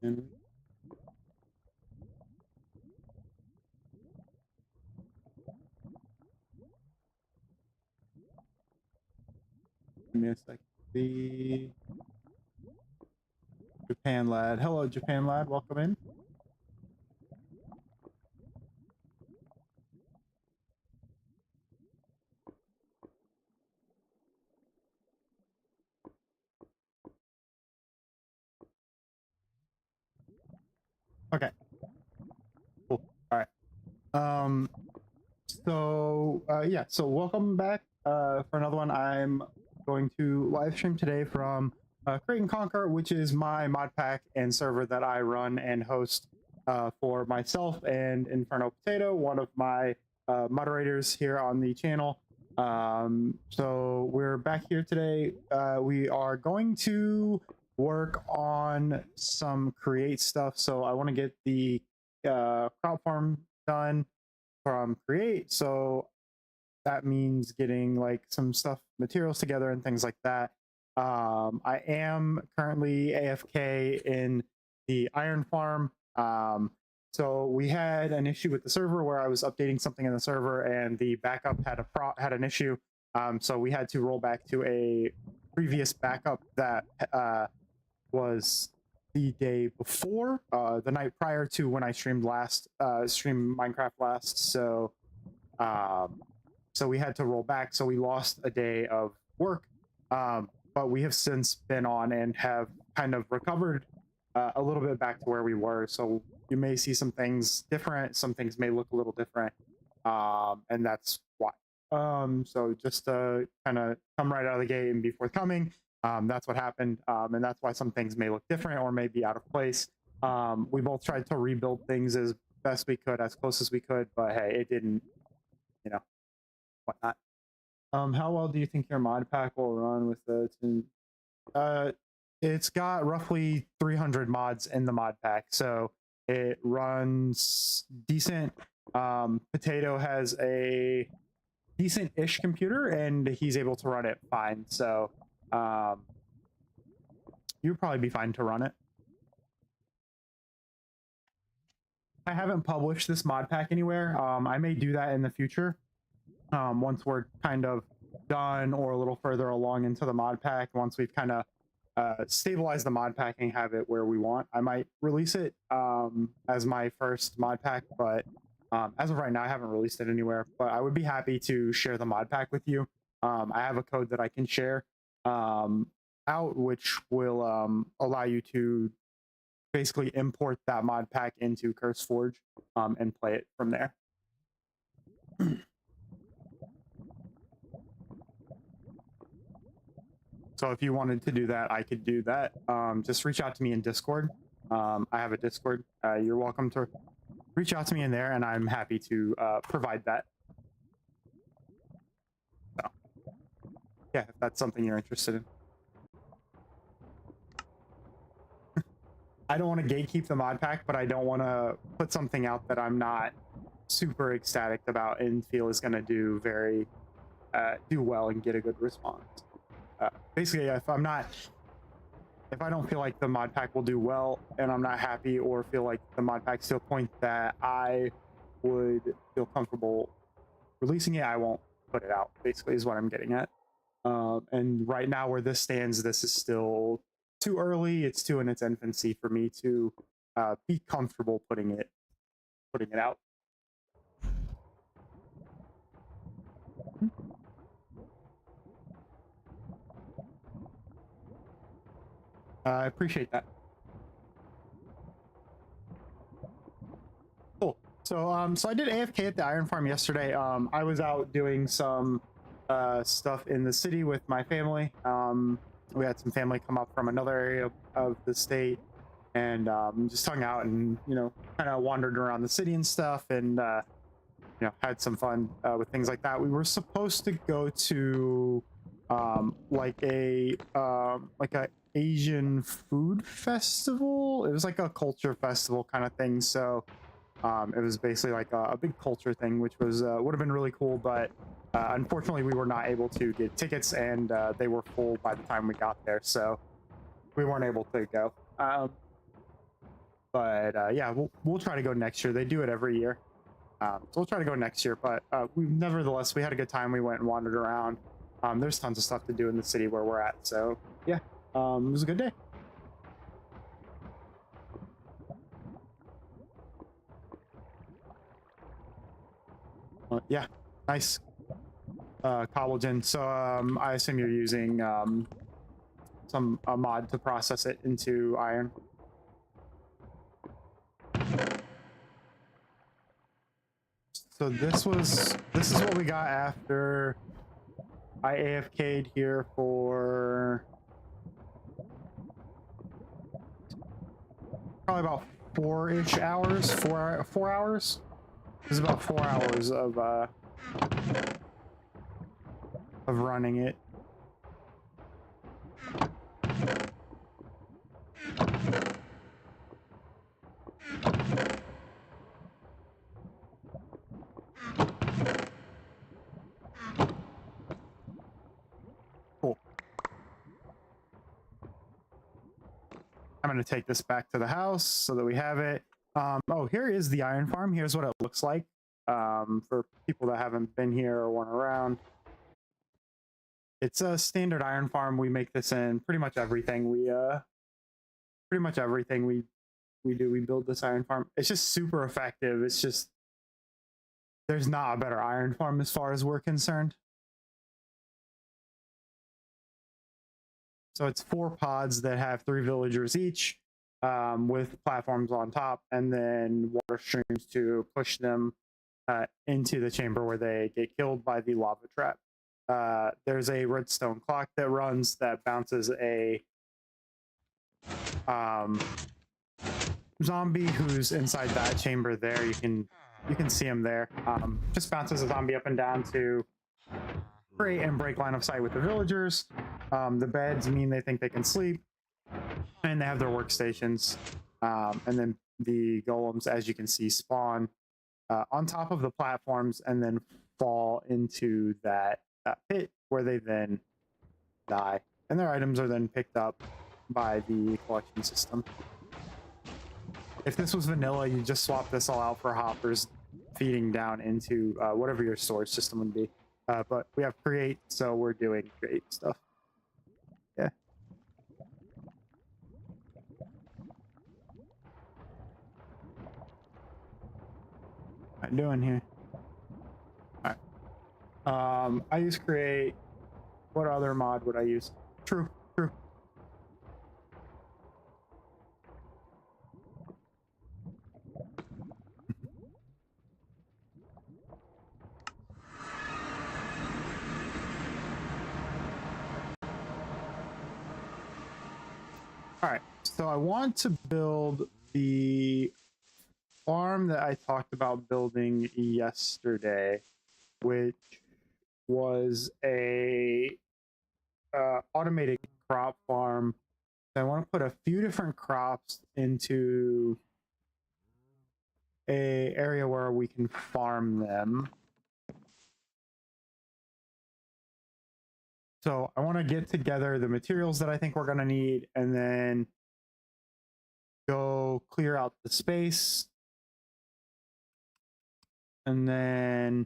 And give me a second. The Japan lad. Hello, Japan lad. Welcome in. Okay. Cool. All right. Yeah. So welcome back. For another one, I'm going to live stream today from Create and Conquer, which is my mod pack and server that I run and host for myself and Inferno Potato, one of my moderators here on the channel. So we're back here today. We are going to work on some create stuff. So I want to get the crop farm done from create. So that means getting like some stuff, materials together and things like that. I am currently AFK in the iron farm. So we had an issue with the server where I was updating something in the server and the backup had an issue. So we had to roll back to a previous backup that was the day before, the night prior to when I streamed Minecraft last. So we had to roll back. So we lost a day of work, but we have since been on and have kind of recovered a little bit back to where we were. So you may see some things different. Some things may look a little different, and that's why. So just to kind of come right out of the gate and be forthcoming, that's what happened, and that's why some things may look different or may be out of place. We both tried to rebuild things as best we could, as close as we could, but hey, it didn't, you know, whatnot. How well do you think your mod pack will run with the? It's got roughly 300 mods in the mod pack, so it runs decent. Potato has a decent-ish computer, and he's able to run it fine. So you'd probably be fine to run it. I haven't published this mod pack anywhere. I may do that in the future. Once we're kind of done or a little further along into the mod pack, once we've kind of stabilized the mod pack and have it where we want, I might release it as my first mod pack, but as of right now, I haven't released it anywhere. But I would be happy to share the mod pack with you. I have a code that I can share out, which will allow you to basically import that mod pack into CurseForge and play it from there. So if you wanted to do that, I could do that. Just reach out to me in Discord. I have a Discord. You're welcome to reach out to me in there, and I'm happy to provide that. So, yeah, if that's something you're interested in. I don't want to gatekeep the mod pack, but I don't want to put something out that I'm not super ecstatic about and feel is going to do do well and get a good response. Basically, if I don't feel like the mod pack will do well and I'm not happy, or feel like the mod pack's to a point that I would feel comfortable releasing it, I won't put it out, basically, is what I'm getting at. And right now where this stands, this is still too early. It's still in its infancy for me to be comfortable putting it out. I appreciate that. Cool. So I did AFK at the iron farm yesterday. I was out doing some stuff in the city with my family. We had some family come up from another area of the state, and just hung out and, you know, kind of wandered around the city and stuff, and you know, had some fun with things like that. We were supposed to go to like a Asian food festival. It was like a culture festival kind of thing. So it was basically like a big culture thing, which was would have been really cool, but unfortunately we were not able to get tickets, and they were full by the time we got there, so we weren't able to go. But yeah, we'll try to go next year. They do it every year. So we'll try to go next year. But nevertheless, we had a good time. We went and wandered around. There's tons of stuff to do in the city where we're at. So yeah, it was a good day. Yeah, nice. Collagen. So I assume you're using some mod to process it into iron. So this is what we got after I AFK'd here for probably about 4-ish hours. 4 hours. This is about 4 hours of running it. Cool. I'm going to take this back to the house so that we have it. Oh, here is the iron farm. Here's what it looks like for people that haven't been here or weren't around. It's a standard iron farm. We make this in pretty much everything. We do. We build this iron farm. It's just super effective. It's just there's not a better iron farm as far as we're concerned. So it's 4 pods that have 3 villagers each, with platforms on top, and then water streams to push them into the chamber where they get killed by the lava trap. There's a redstone clock that runs that bounces a zombie who's inside that chamber there. You can see him there. Just bounces a zombie up and down to create and break line of sight with the villagers. The beds mean they think they can sleep, and they have their workstations. And then the golems, as you can see, spawn on top of the platforms and then fall into that pit where they then die. And their items are then picked up by the collection system. If this was vanilla, you just swap this all out for hoppers feeding down into whatever your storage system would be. But we have create, so we're doing create stuff. Yeah. What am I doing here? All right. I use create. What other mod would I use? True. All right, so I want to build the farm that I talked about building yesterday, which was a automated crop farm. I want to put a few different crops into a area where we can farm them. So I want to get together the materials that I think we're going to need and then go clear out the space. And then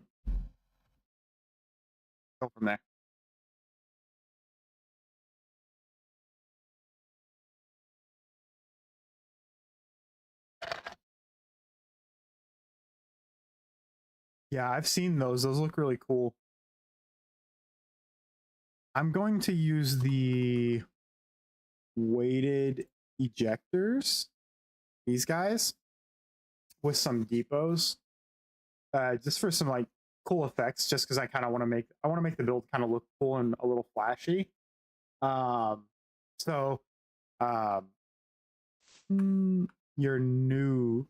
go from there. Yeah, I've seen those. Those look really cool. I'm going to use the weighted ejectors, these guys, with some depots, just for some like cool effects. Just because I kind of want to make the build kind of look cool and a little flashy. So you're new,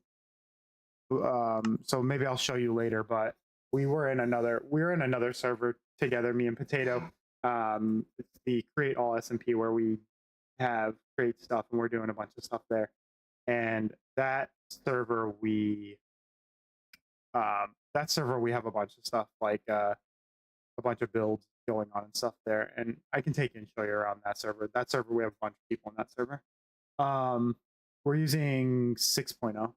so maybe I'll show you later. But we were in another server together, me and Potato. It's the Create All SMP where we have create stuff and we're doing a bunch of stuff there. And that server we have a bunch of stuff like a bunch of builds going on and stuff there. And I can take you and show you around that server. That server, we have a bunch of people in that server. We're using 6.0.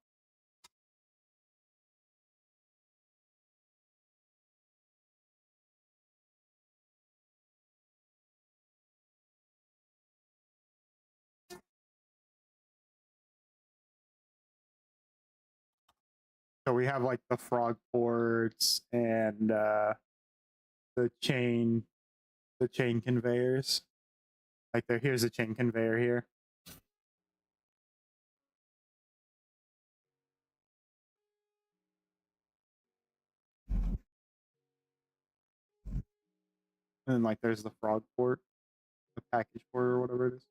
So we have like the frog ports and the chain conveyors. Like here's a chain conveyor here. And then like there's the frog port, the package port or whatever it is.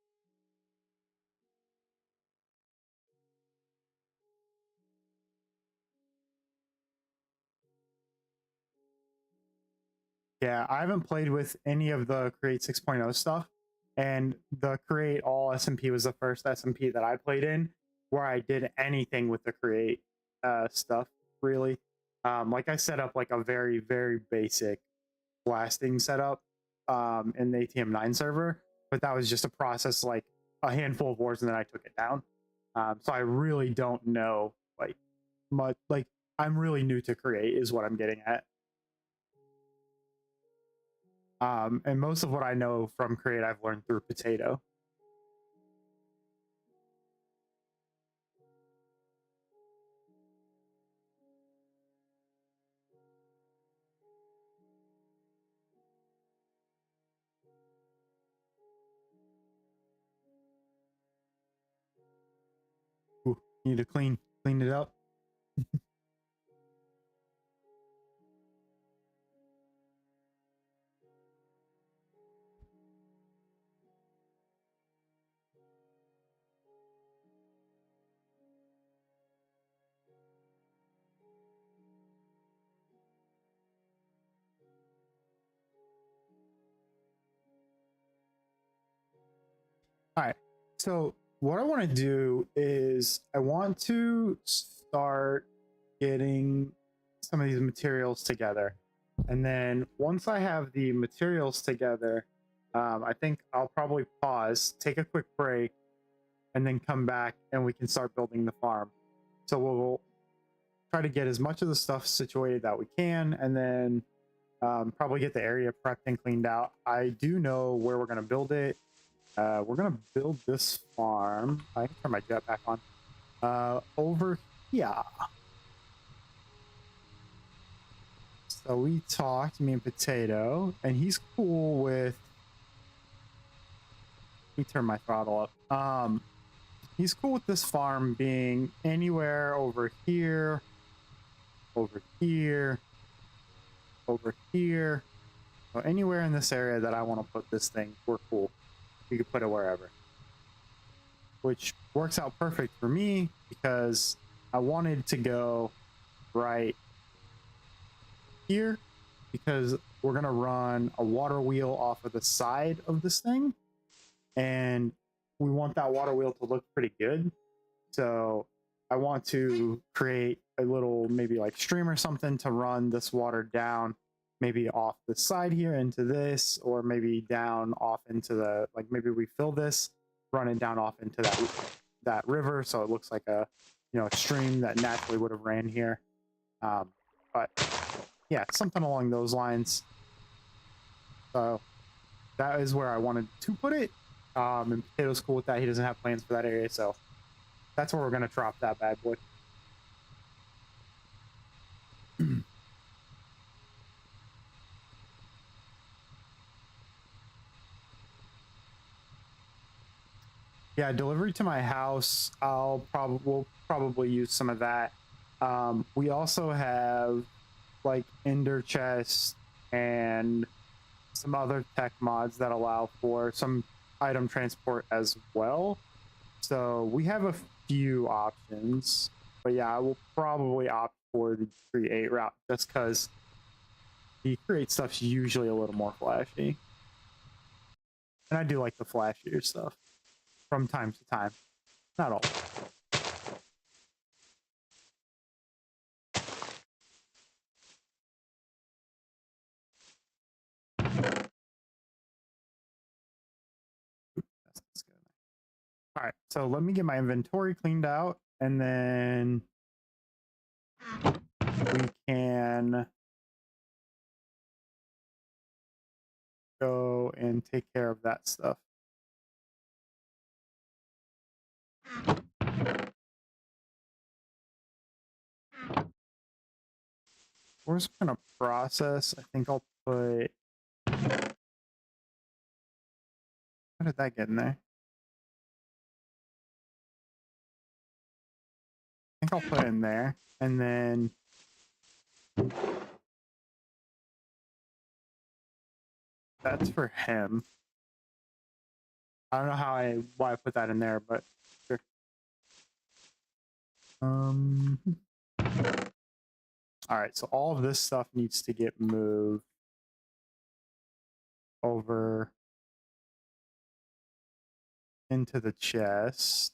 Yeah, I haven't played with any of the Create 6.0 stuff, and the Create All SMP was the first SMP that I played in where I did anything with the Create stuff, really. Like I set up like a very, very basic blasting setup in the ATM9 server, but that was just a process like a handful of wars and then I took it down. So I really don't know like much, like I'm really new to Create is what I'm getting at. And most of what I know from Create, I've learned through Potato. Ooh, need to clean it up. All right. So what I want to do is I want to start getting some of these materials together. And then once I have the materials together, I think I'll probably pause, take a quick break, and then come back and we can start building the farm. So we'll try to get as much of the stuff situated that we can, and then probably get the area prepped and cleaned out. I do know where we're going to build it. We're going to build this farm. I can turn my jet back on. Over here. So we talked, me and Potato, and he's cool with... Let me turn my throttle up. He's cool with this farm being anywhere over here, over here, over here. So anywhere in this area that I want to put this thing, we're cool. We could put it wherever. Which works out perfect for me because I wanted to go right here because we're going to run a water wheel off of the side of this thing. And we want that water wheel to look pretty good. So I want to create a little maybe like stream or something to run this water down, maybe off the side here into this, or maybe down off into the, like maybe we fill this, run it down off into that river so it looks like a, you know, a stream that naturally would have ran here. But yeah, something along those lines. So that is where I wanted to put it. And Potato's cool with that. He doesn't have plans for that area, so that's where we're gonna drop that bad boy. Yeah, delivery to my house. We'll probably use some of that. We also have like Ender chests and some other tech mods that allow for some item transport as well. So we have a few options, but yeah, I will probably opt for the Create route just because the Create stuff's usually a little more flashy. And I do like the flashier stuff from time to time. Not all. All right, so let me get my inventory cleaned out, and then we can go and take care of that stuff. We're just gonna process. I think I'll put. How did that get in there? I think I'll put it in there, and then that's for him. I don't know why I put that in there, but sure. All right, so all of this stuff needs to get moved over into the chest.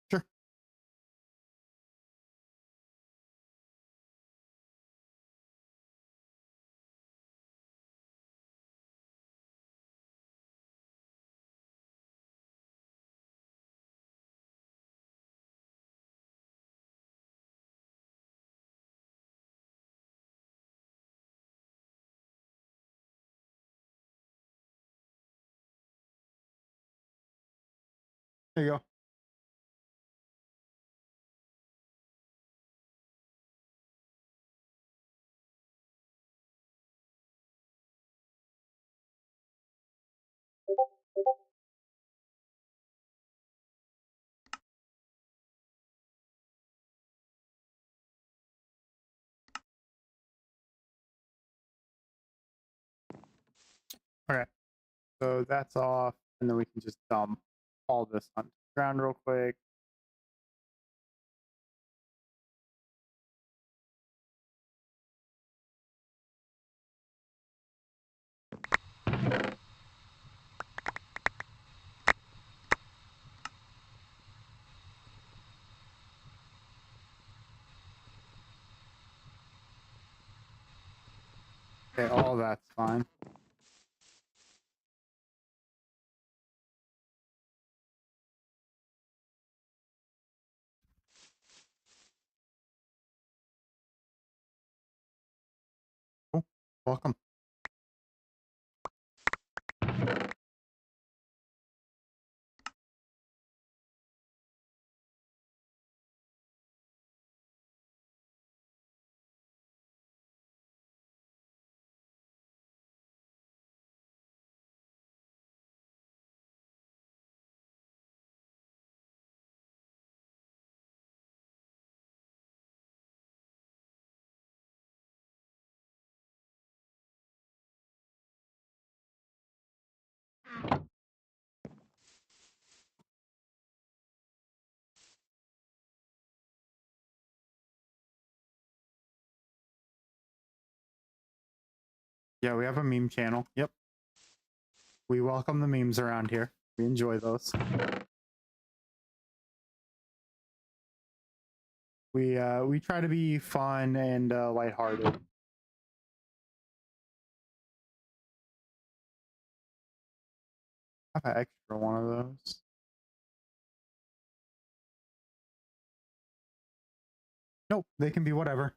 Sure. There you go. Okay, so that's off, and then we can just dump all this onto the ground real quick. Okay, all that's fine. Cool. Welcome. Yeah, we have a meme channel. Yep. We welcome the memes around here. We enjoy those. We try to be fun and lighthearted. I have an extra one of those. Nope, they can be whatever.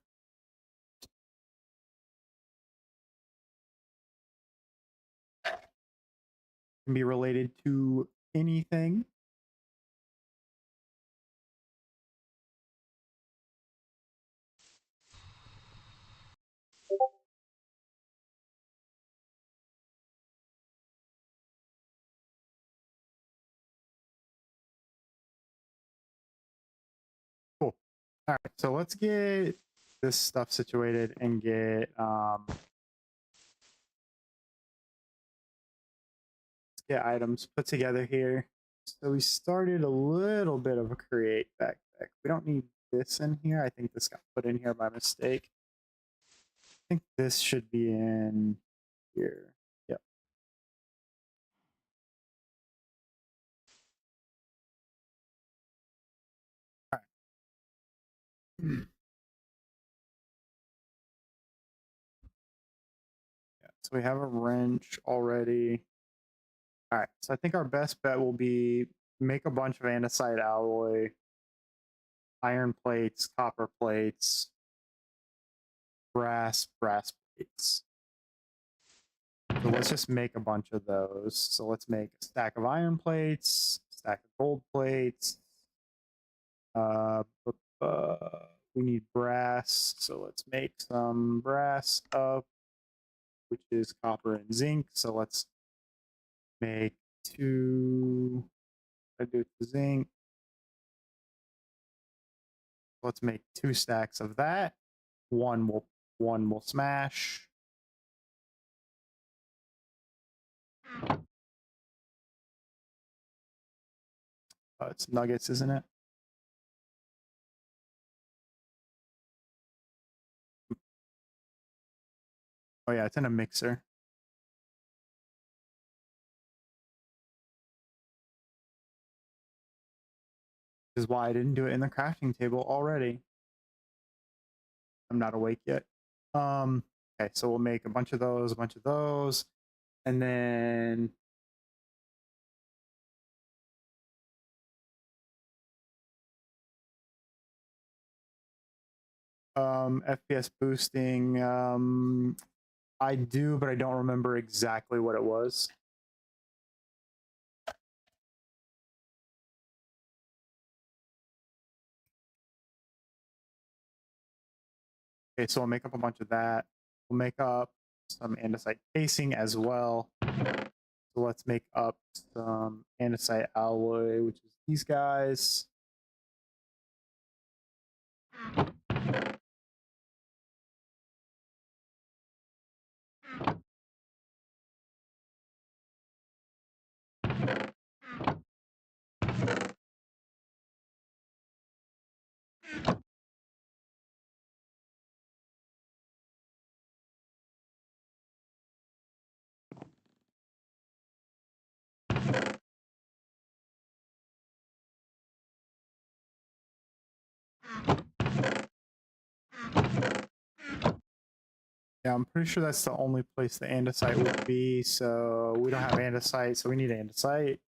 Can be related to anything. Cool. All right, so let's get this stuff situated and get let's get items put together here. So we started a little bit of a create backpack. We don't need this in here. I think this got put in here by mistake. I think this should be in here. Yep. So we have a wrench already. All right, so I think our best bet will be make a bunch of andesite alloy, iron plates, copper plates, brass plates. So let's just make a bunch of those. So let's make a stack of iron plates, stack of gold plates. We need brass, so let's make some brass up, which is copper and zinc. So let's make two. I do zinc. Let's make 2 stacks of that. One will smash. It's nuggets, isn't it? Oh yeah, it's in a mixer. This is why I didn't do it in the crafting table already. I'm not awake yet. Okay, so we'll make a bunch of those, and then FPS boosting. I do, but I don't remember exactly what it was. Okay, so we'll make up a bunch of that. We'll make up some andesite casing as well. So let's make up some andesite alloy, which is these guys. Yeah, I'm pretty sure that's the only place the andesite would be. So we don't have andesite, so we need andesite.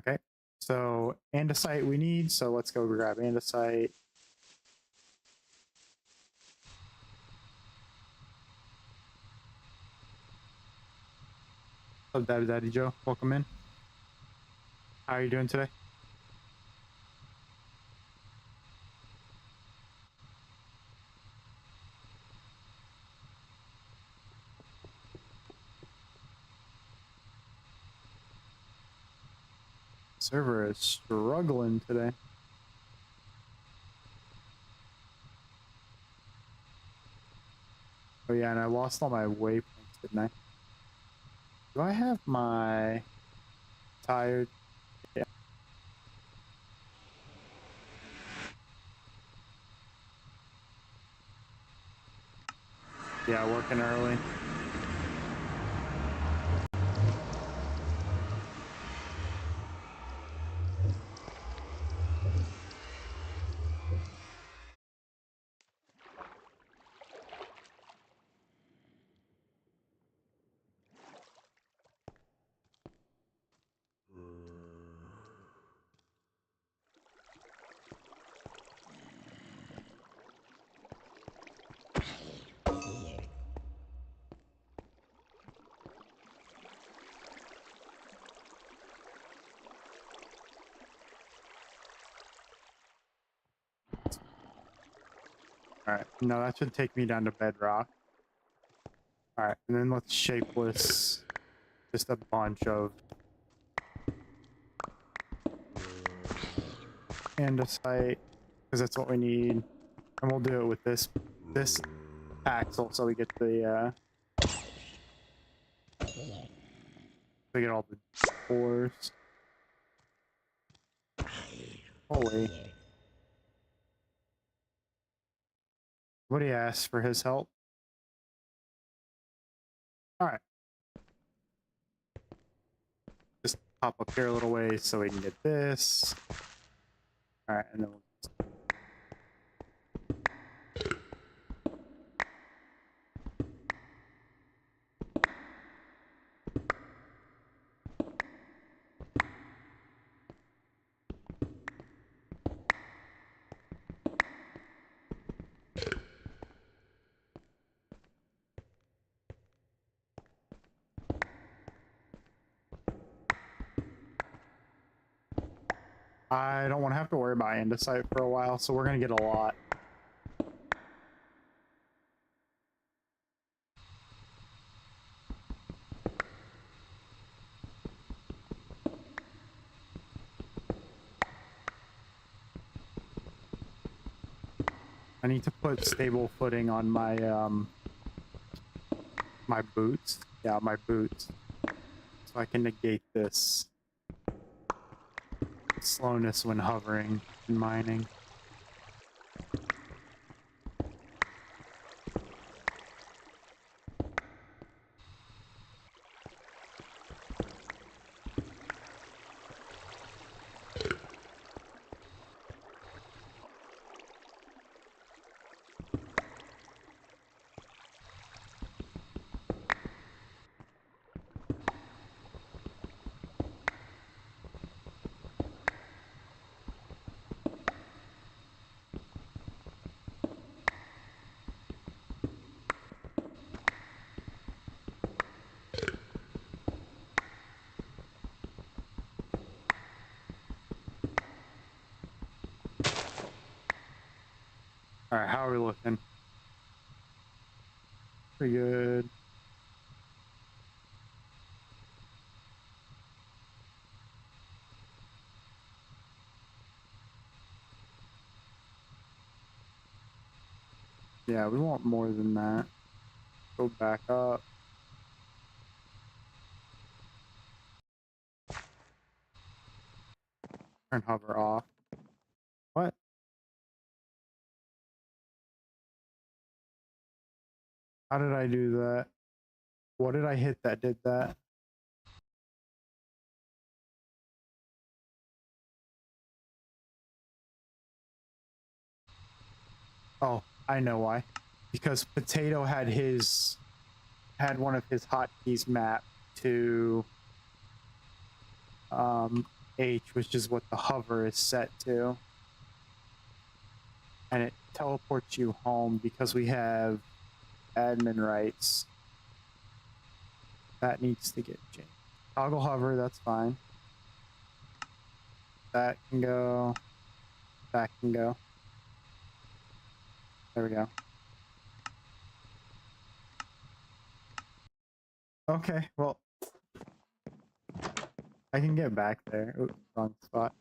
Okay, so andesite we need, so let's go grab andesite. What's up, Daddy Joe? Welcome in. How are you doing today? Server is struggling today. Oh yeah, and I lost all my waypoints, didn't I? Do I have my tired? Yeah. Yeah, working early. Alright, no, that should take me down to bedrock. Alright, and then let's shapeless just a bunch of andesite, because that's what we need. And we'll do it with this axle, so we get the we get all the ores. Holy. What do you ask for his help? Alright. Just pop up here a little ways so we can get this. Alright, and then we'll I don't want to have to worry about andesite for a while, so we're going to get a lot. I need to put stable footing on my my boots. Yeah, my boots. So I can negate this slowness when hovering and mining. All right, how are we looking? Pretty good. Yeah, we want more than that. Go back up. Turn hover off. What? How did I do that? What did I hit that did that? Oh, I know why. Because Potato had one of his hotkeys mapped to H, which is what the hover is set to. And it teleports you home because we have admin rights. That needs to get changed. Toggle hover, that's fine. That can go. That can go. There we go. Okay, well, I can get back there. Oops, wrong spot.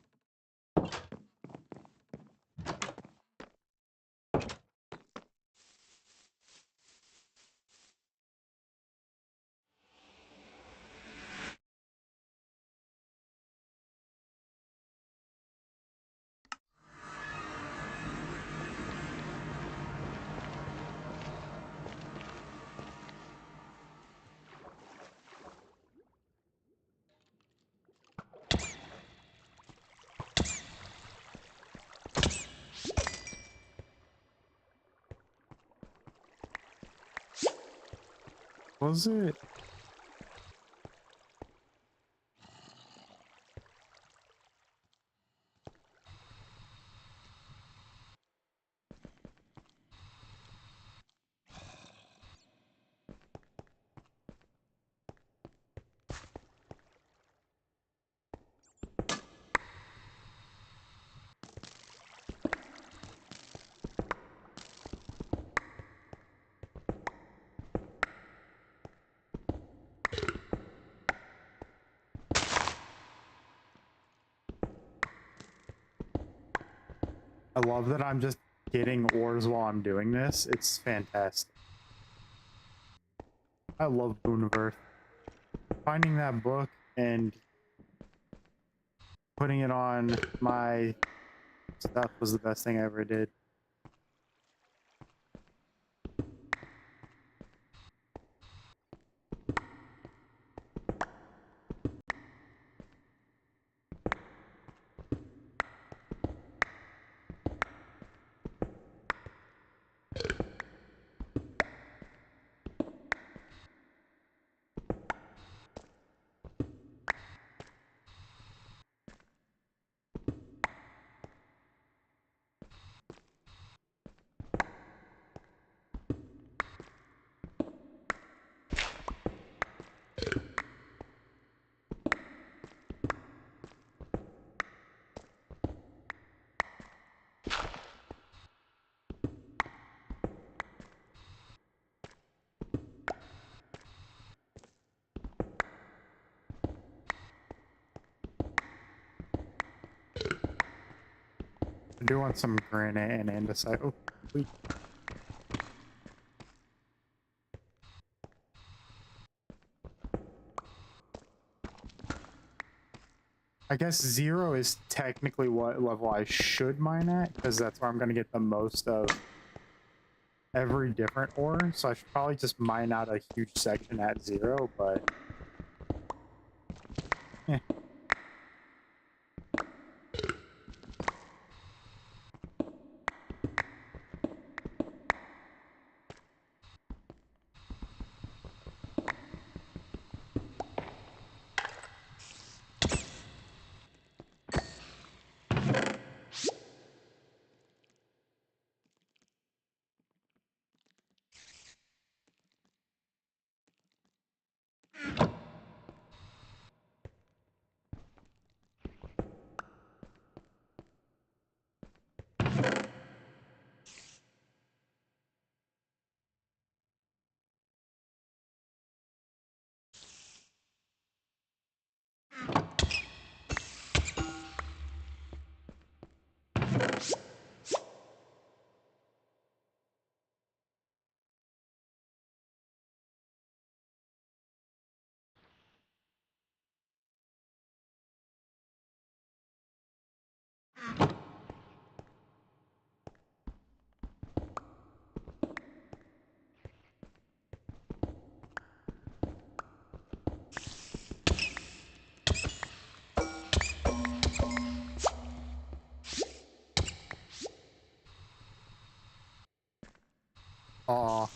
Was it? I love that I'm just getting ores while I'm doing this. It's fantastic. I love Boon of Earth. Finding that book and putting it on my stuff was the best thing I ever did. I do want some granite and andesite. Oh, wait. I guess 0 is technically what level I should mine at, because that's where I'm going to get the most of every different ore. So I should probably just mine out a huge section at 0, but... yeah. Aw.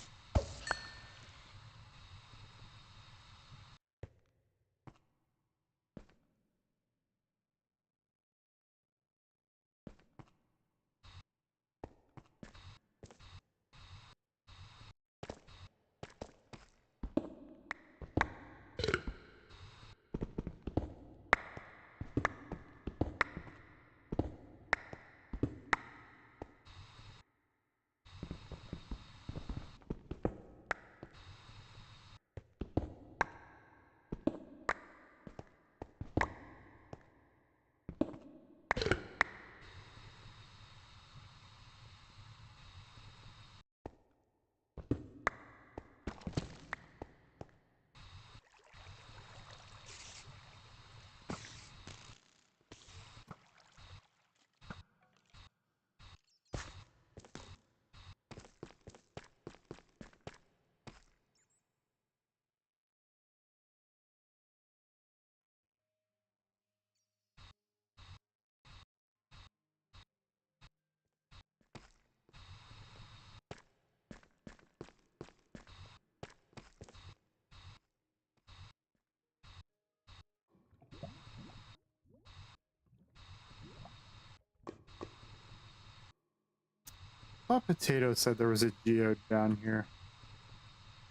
I thought Potato said there was a geode down here.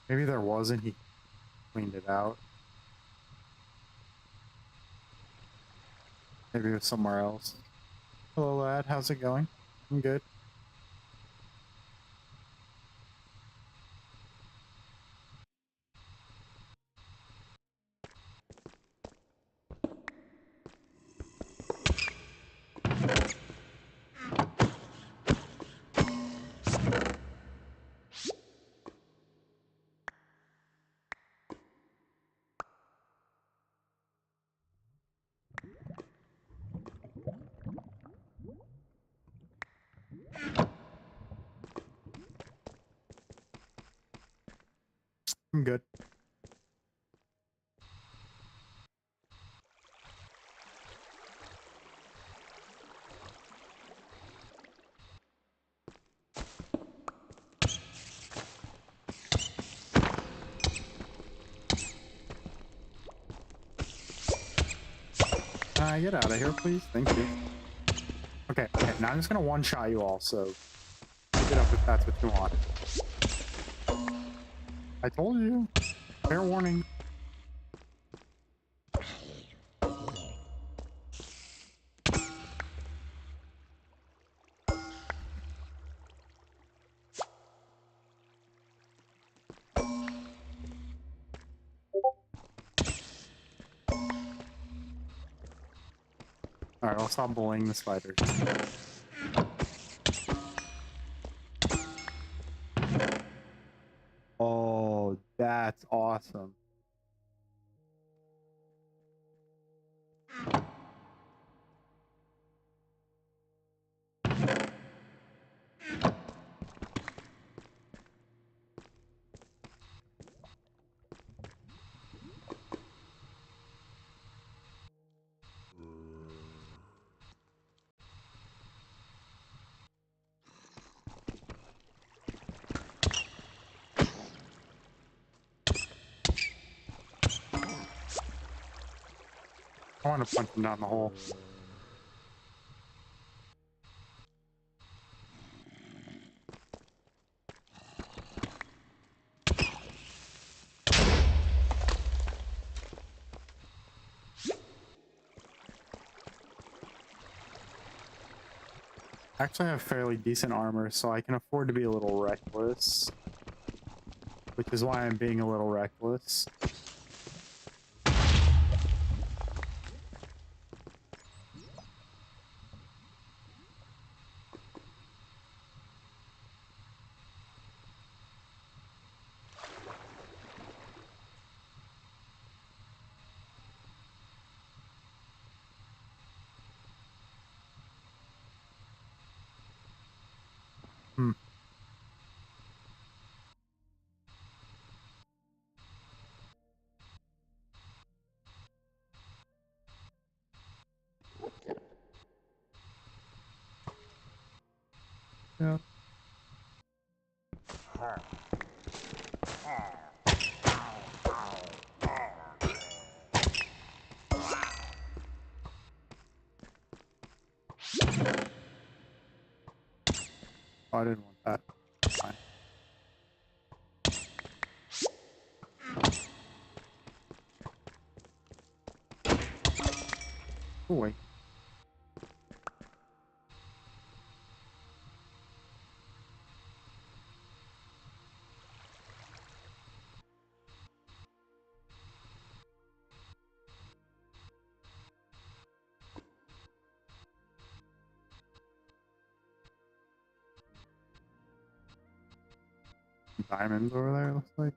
Maybe there wasn't. He cleaned it out. Maybe it was somewhere else. Hello, lad. How's it going? I'm good. I'm good. Can I get out of here, please? Thank you. Okay, now I'm just gonna one-shot you all, so get up if that's what you want. I told you. Fair warning. Alright, I'll stop bullying the spiders. I want to punch him down the hole. Actually, I have fairly decent armor, so I can afford to be a little reckless. Which is why I'm being a little reckless. Hmm. Yeah. Oh, I didn't want that. Fine. Oh, wait. Diamonds over there, looks like.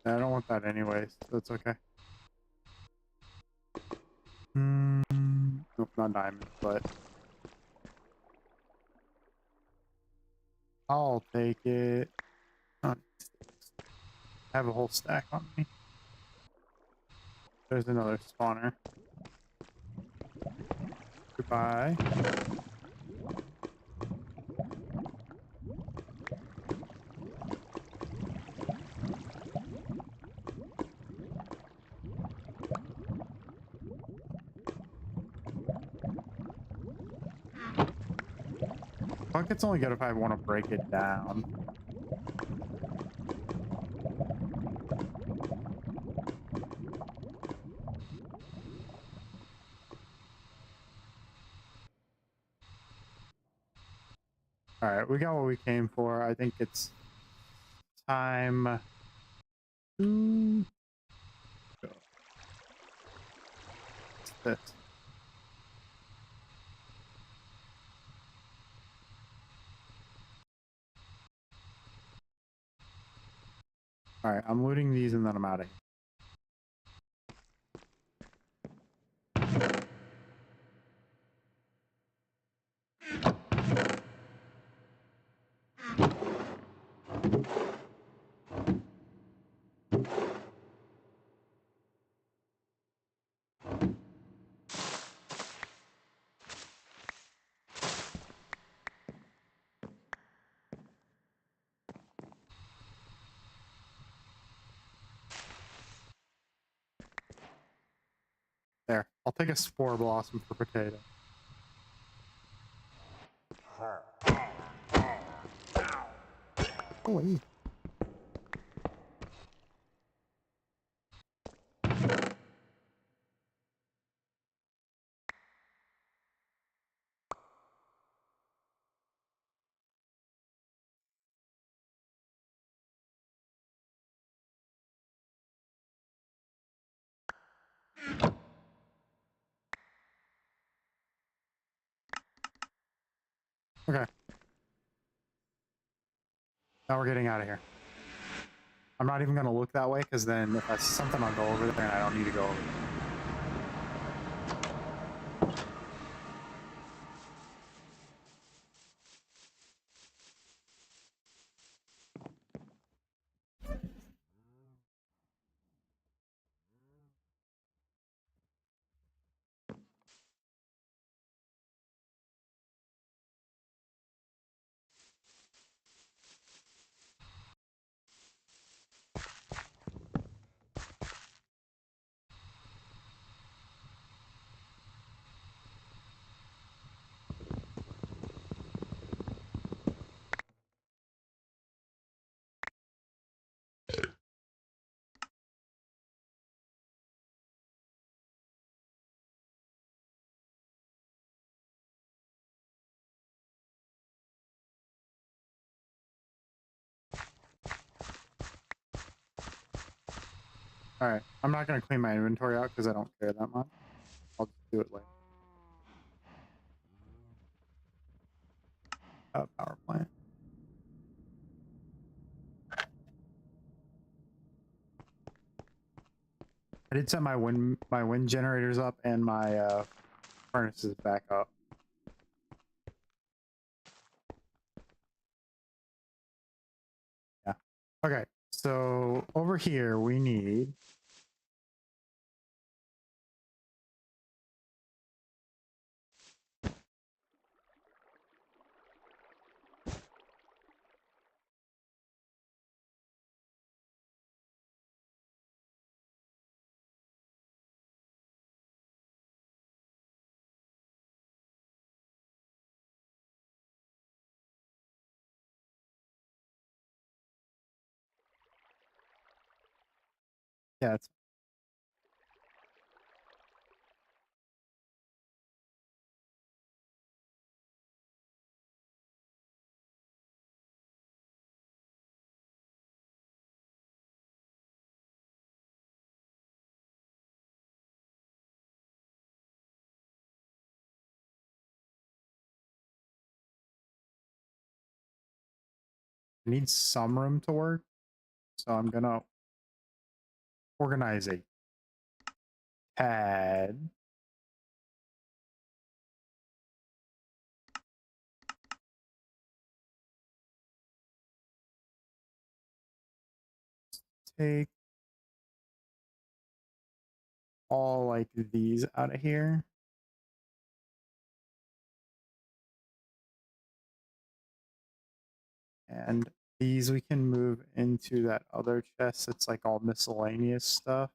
Yeah, I don't want that anyways, so it's okay. Nope, not diamonds, but I'll take it. Oh, I have a whole stack on me. There's another spawner. Goodbye. Bucket's only good if I want to break it down. Alright, we got what we came for. I think it's time to go. What's this? Alright, I'm looting these and then I'm out of here. There. I'll take a spore blossom for potato. Oh, wait. Okay. Now we're getting out of here. I'm not even going to look that way because then if I see something, I'll go over there and I don't need to go over there. All right, I'm not gonna clean my inventory out because I don't care that much. I'll just do it later. Power plant. I did set my wind generators up and my furnaces back up. Yeah. Okay. So over here we need yeah, it's it needs some room to work. So I'm gonna organize a pad. Take all like these out of here. And these we can move into that other chest. It's like all miscellaneous stuff.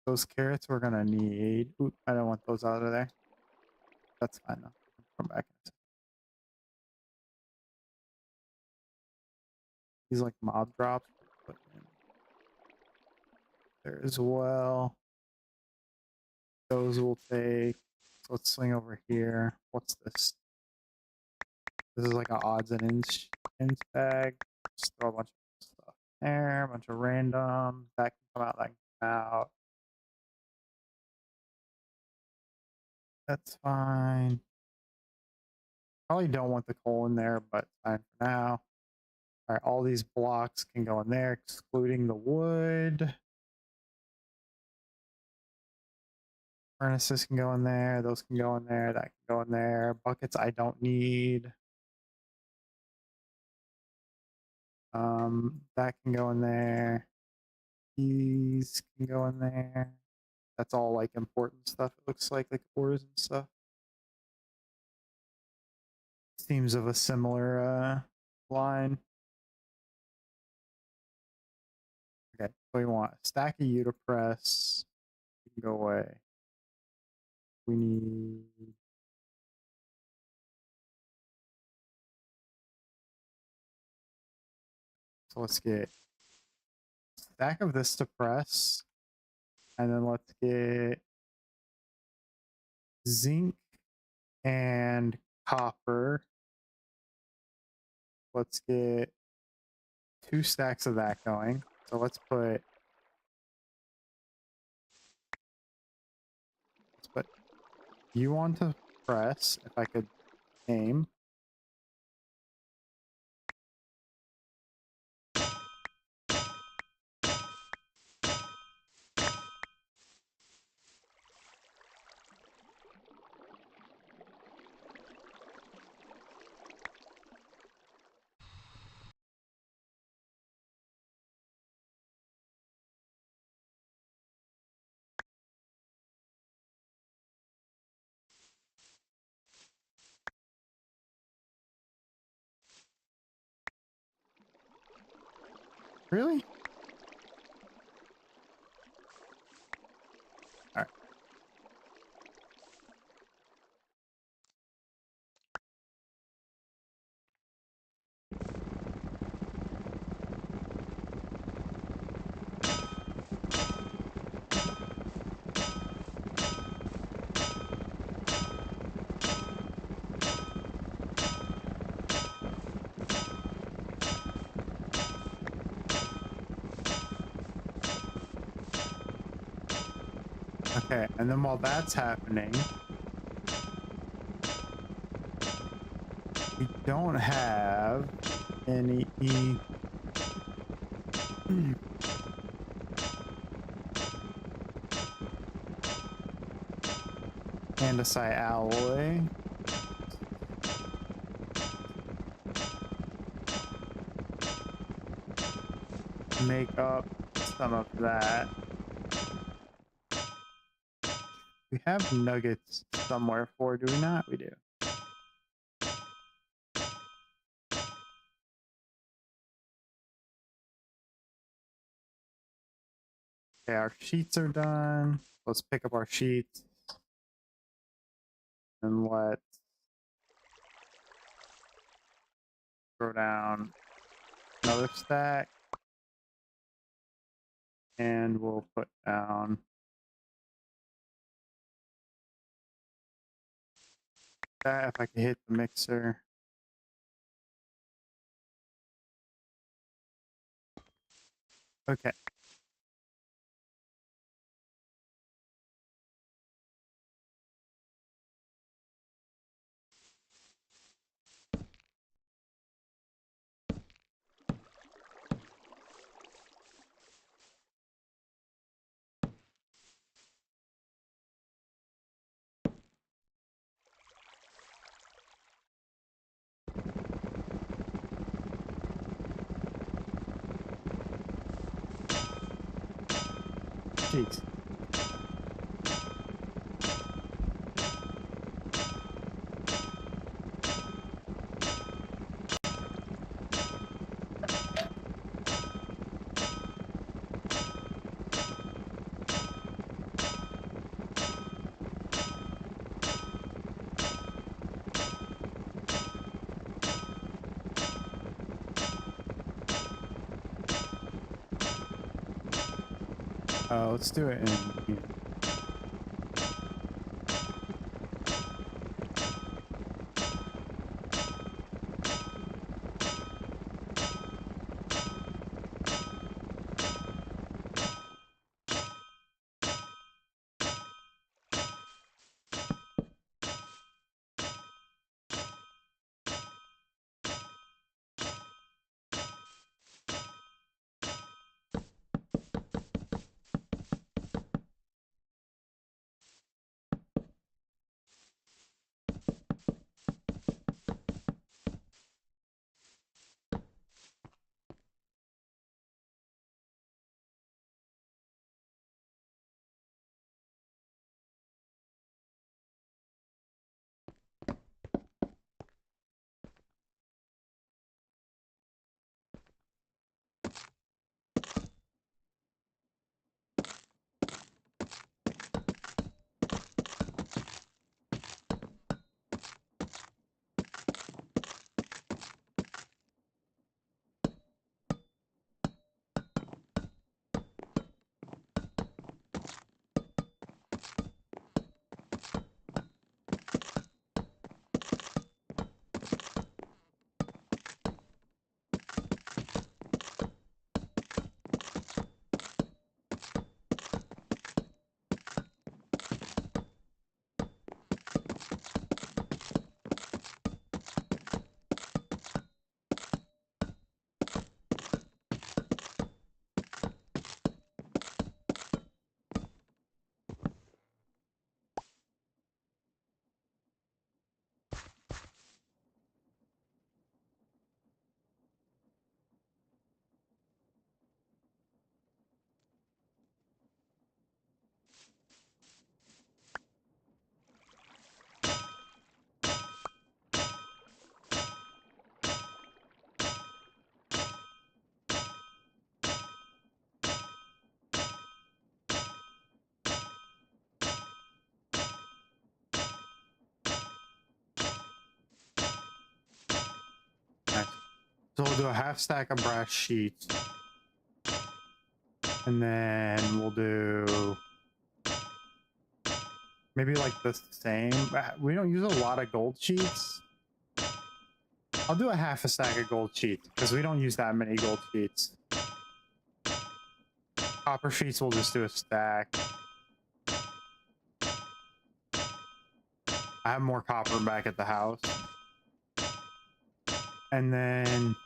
Those carrots we're gonna need. Ooh, I don't want those out of there. That's fine though. Come back. These like mob drops. Put in there as well. Those will take. So let's swing over here. What's this? This is like an odds and ends bag. Just throw a bunch of stuff there, a bunch of random. That can come out, that can come out. That's fine. Probably don't want the coal in there, but fine for now. All right, all these blocks can go in there, excluding the wood. Furnaces can go in there, those can go in there, that can go in there. Buckets I don't need. That can go in there. These can go in there. That's all like important stuff. It looks like ores and stuff. Seems of a similar line. Okay, so we want a stack of you to press. You can go away. We need so let's get a stack of this to press. And then let's get zinc and copper. Let's get 2 stacks of that going. So let's put you on to press if I could aim. Really? All right. Okay, and then while that's happening, we don't have any andesite alloy. Make up some of that. We have nuggets somewhere for, do we not? We do. Okay, our sheets are done. Let's pick up our sheets. And let's throw down another stack. And we'll put down that if I can hit the mixer. Okay. Jeez. Let's do it in here. Nice. So we'll do a half stack of brass sheets. And then we'll do maybe like the same. We don't use a lot of gold sheets. I'll do a half a stack of gold sheets because we don't use that many gold sheets. Copper sheets, we'll just do a stack. I have more copper back at the house. And then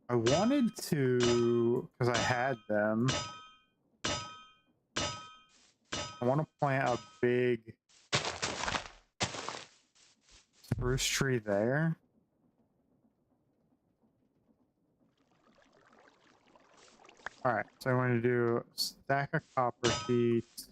I wanted to, because I had them, I want to plant a big spruce tree there. All right, so I want to do a stack of copper sheets.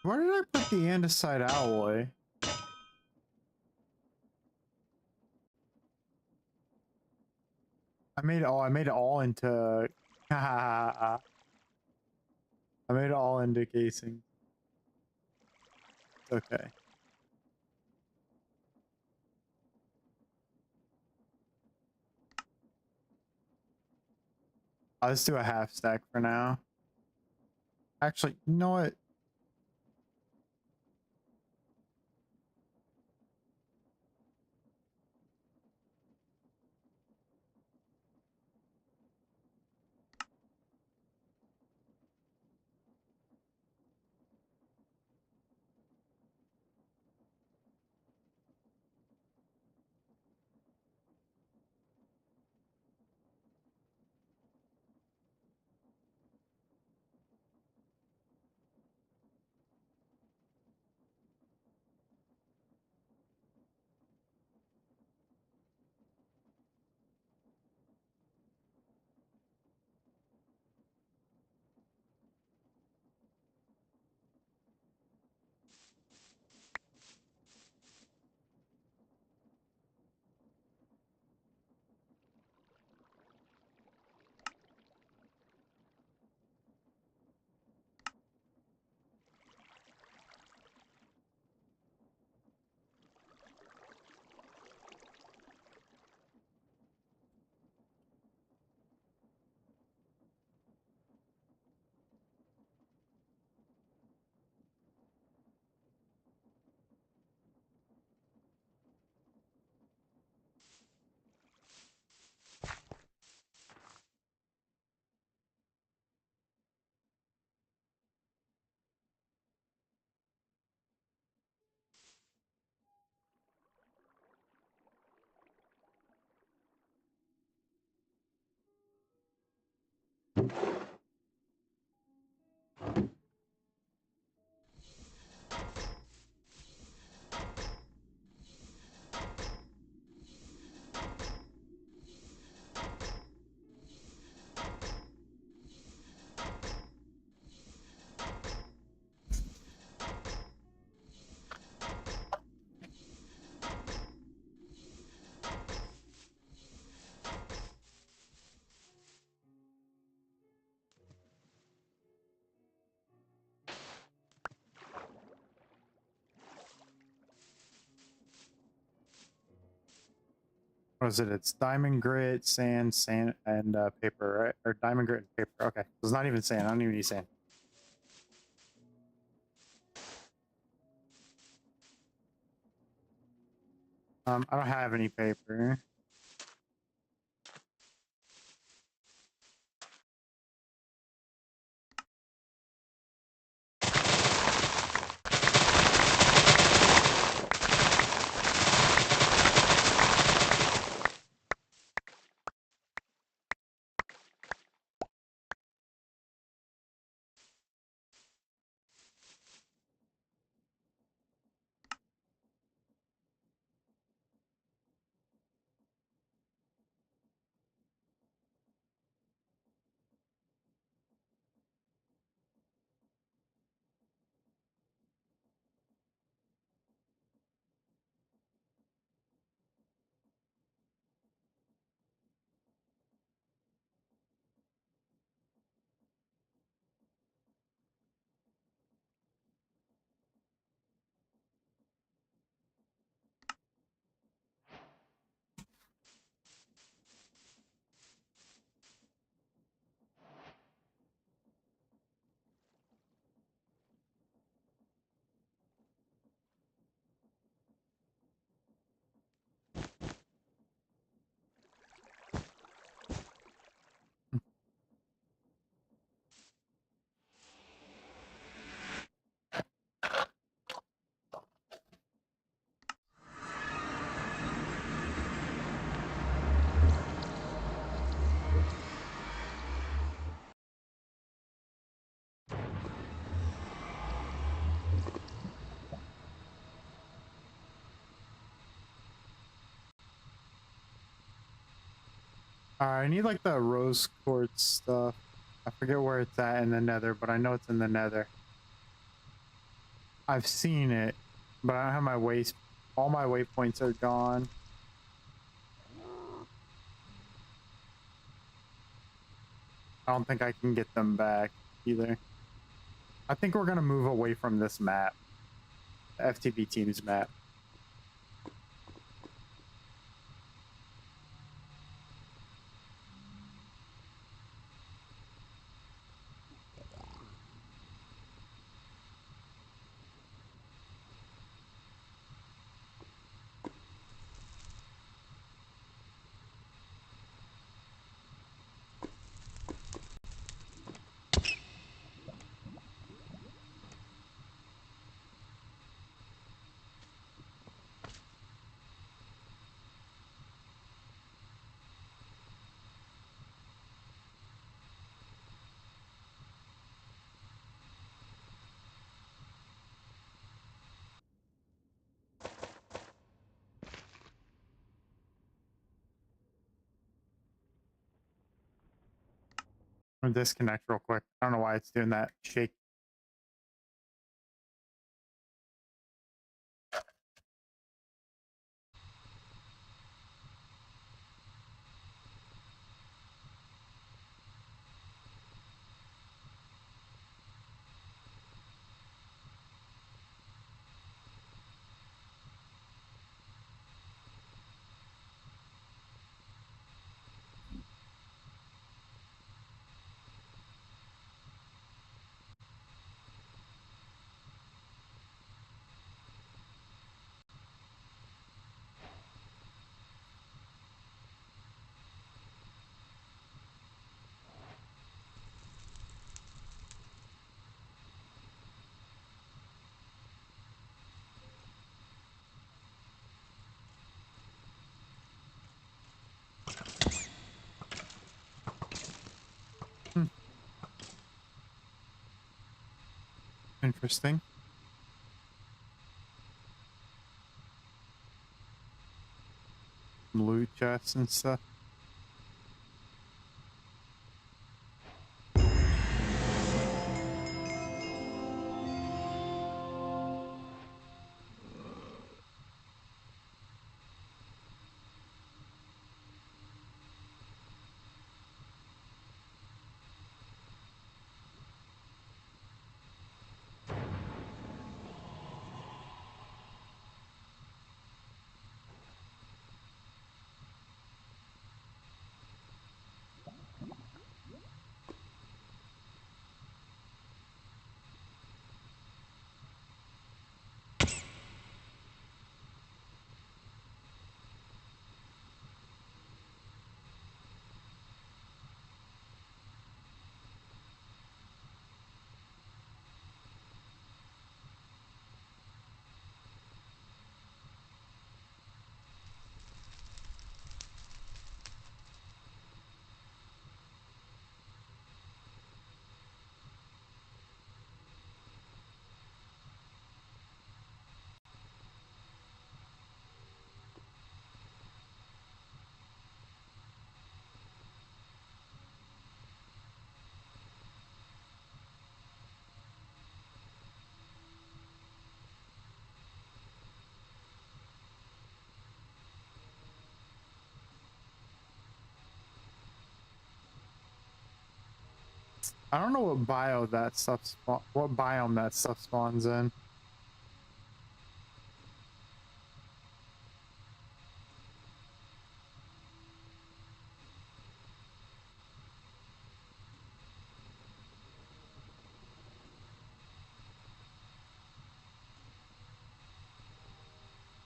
Where did I put the andesite alloy? I made it all into I made it all into casing. Okay. I'll just do a half stack for now. Actually, you know what? What is it? It's diamond grit, sand, and paper, right? Or diamond grit and paper. Okay, it's not even sand. I don't even need sand. I don't have any paper. I need like the rose quartz stuff. I forget where it's at in the nether, but I know it's in the nether. I've seen it, but I don't have my waste. All my waypoints are gone. I don't think I can get them back either. I think we're gonna move away from this map, the FTB team's map. I'm gonna disconnect real quick. I don't know why it's doing that shake. Hmm, interesting. Loot chests and stuff. I don't know what bio that stuff what biome that stuff spawns in.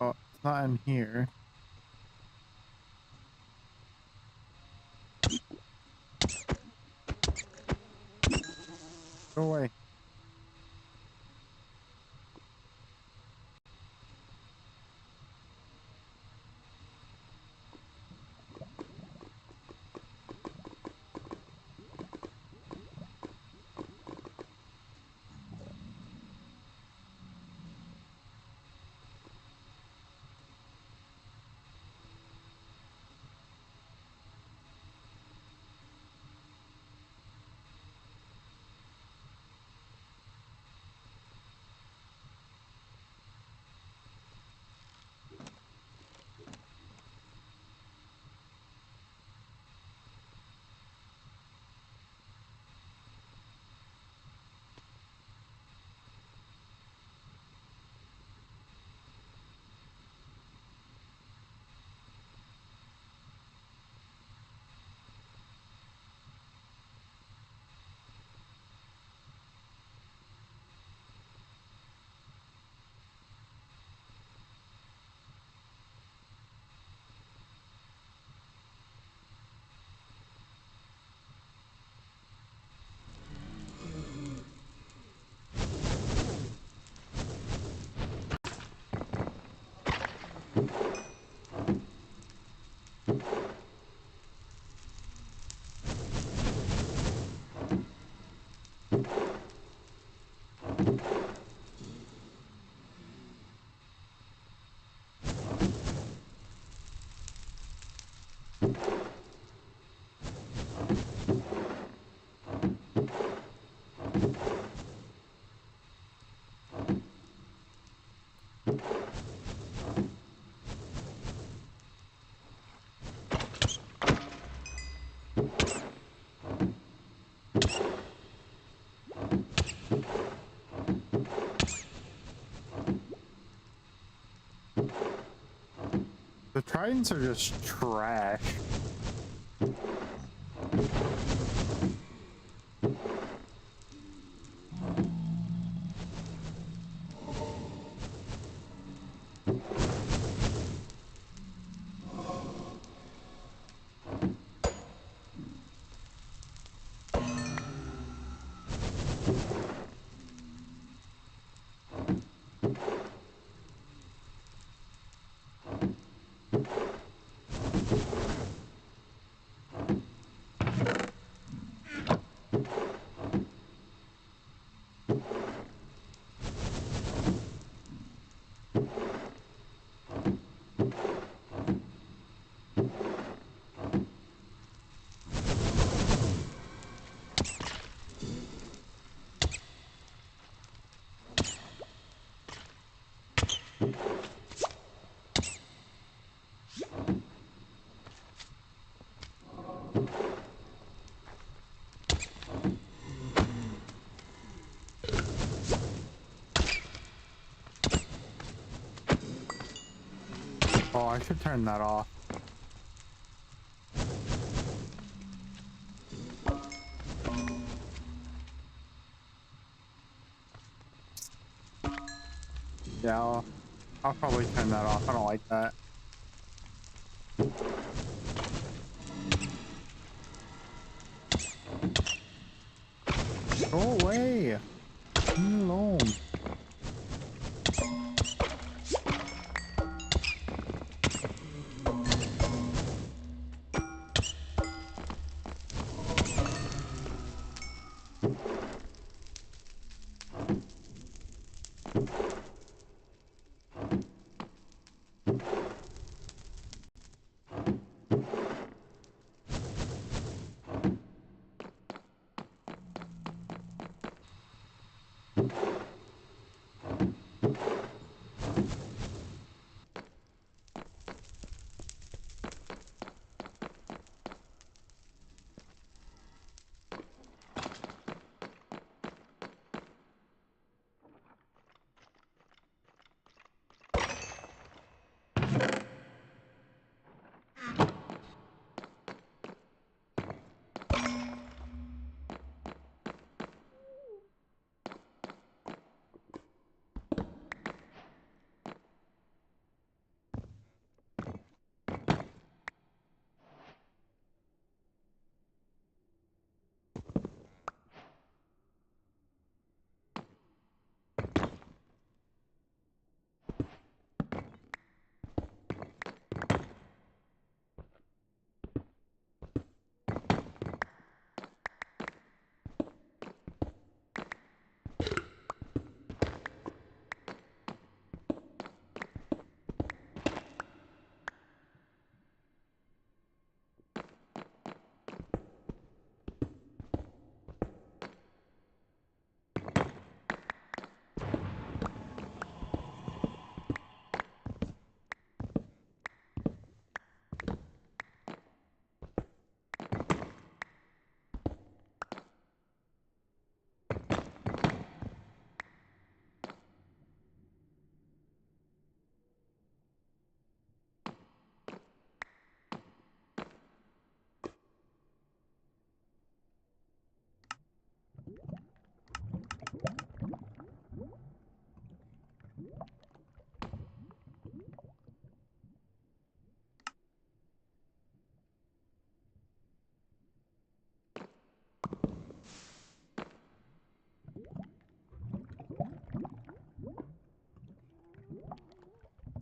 Oh, it's not in here. Go away. The tridents are just trash. Oh, I should turn that off. Yeah, I'll probably turn that off. I don't like that. Go away. Leave me alone.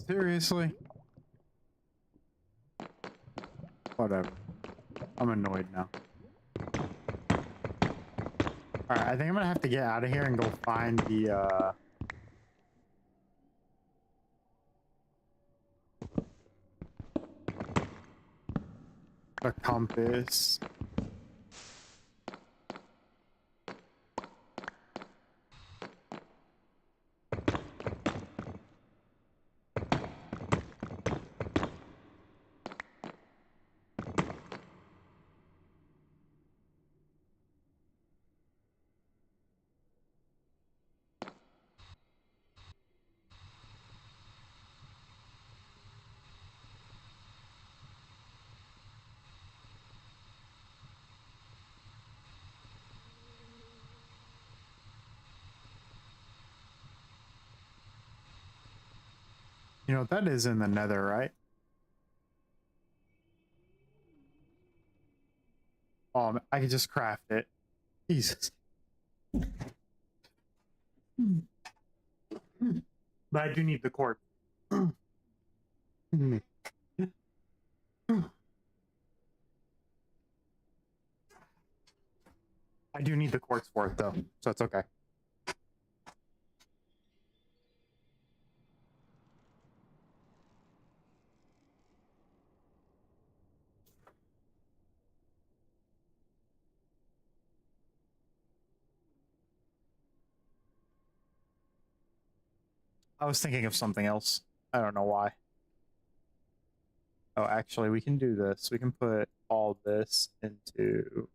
Seriously? Whatever. I'm annoyed now. Alright, I think I'm gonna have to get out of here and go find the compass. You know, that is in the nether, right? I could just craft it. Jesus. But I do need the quartz. I do need the quartz for it, though, so it's okay. I was thinking of something else. I don't know why. Oh, actually, we can do this. We can put all this into...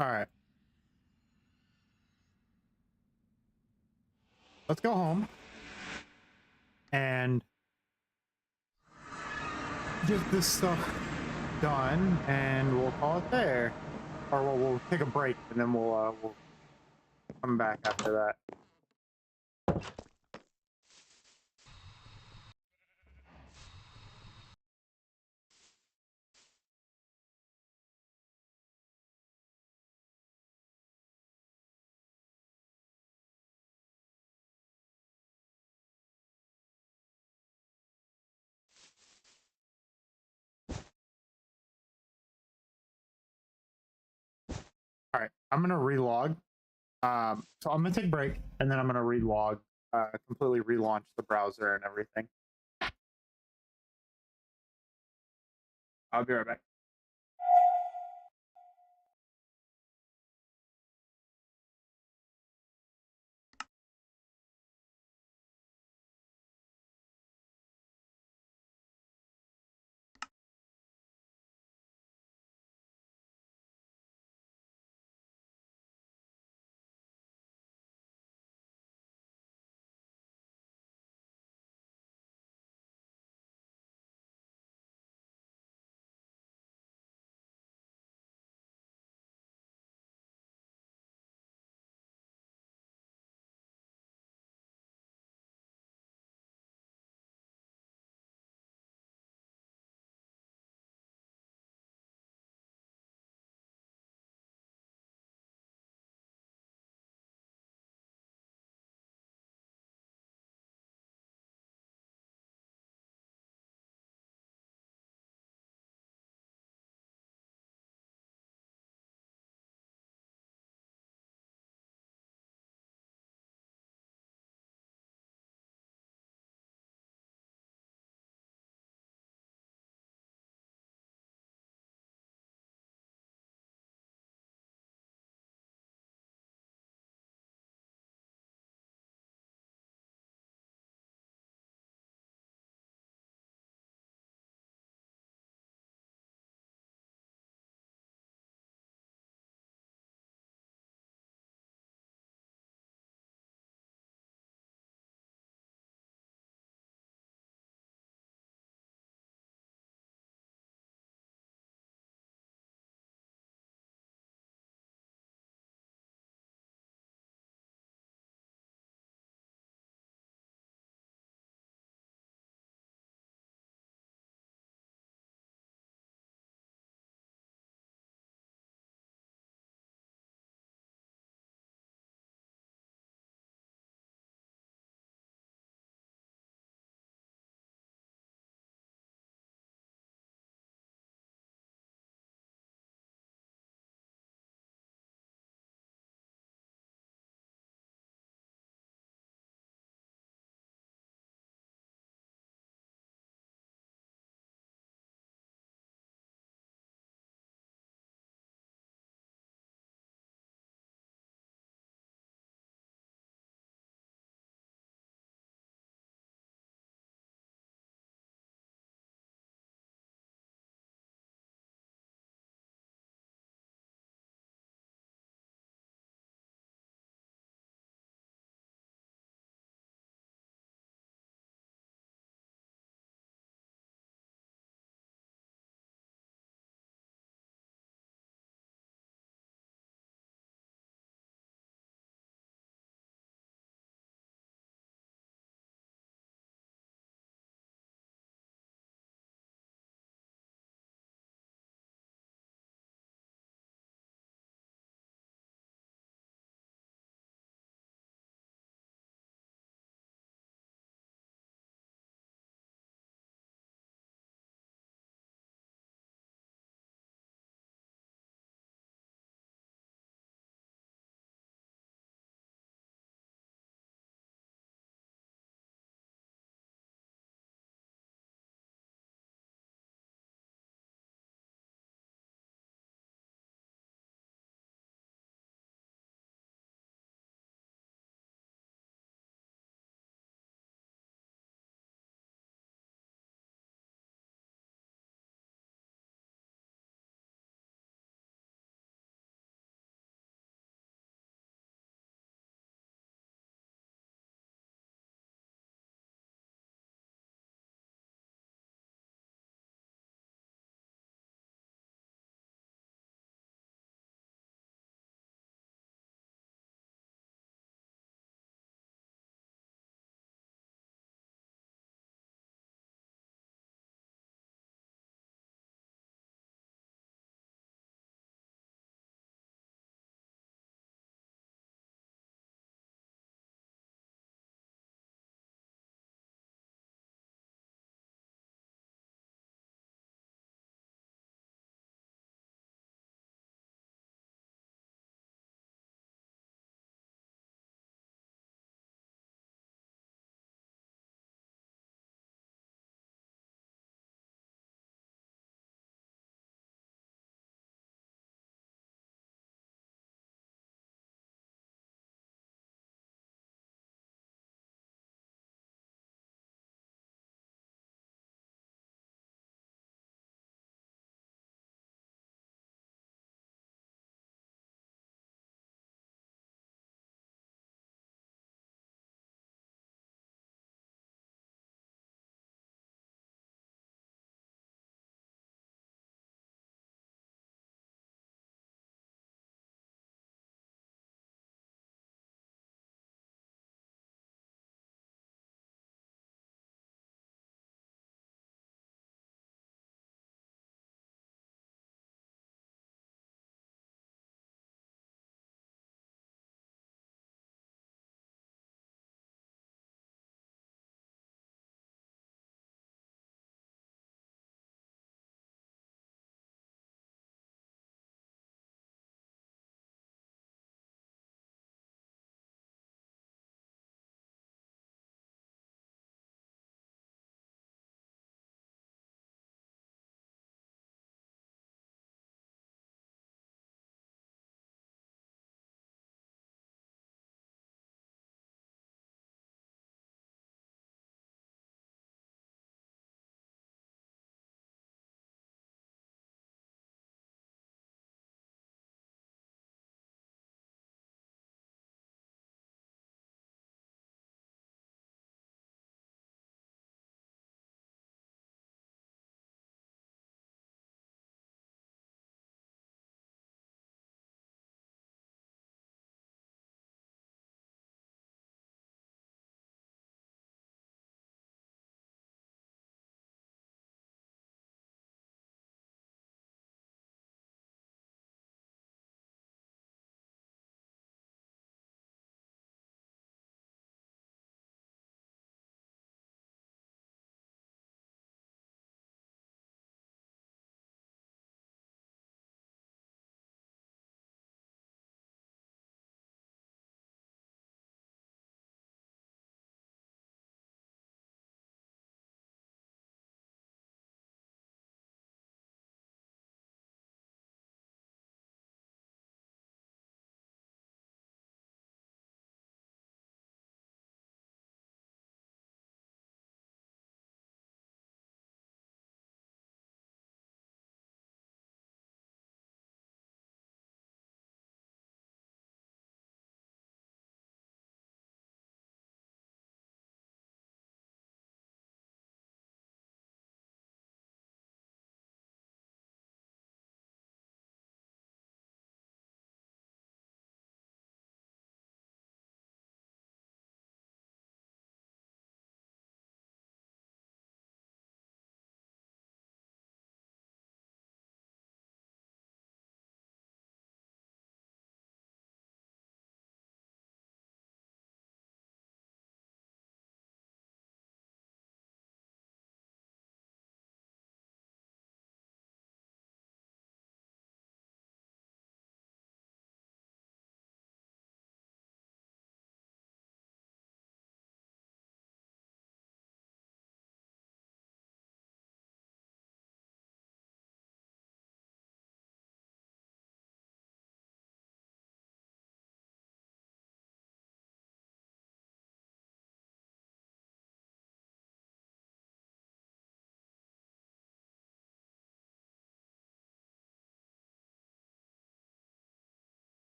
All right. let's go home and get this stuff done, and we'll call it there. Or we'll take a break, and then we'll come back after that. All right, I'm gonna relog. So I'm gonna take a break, and then I'm gonna relog, completely relaunch the browser and everything. I'll be right back.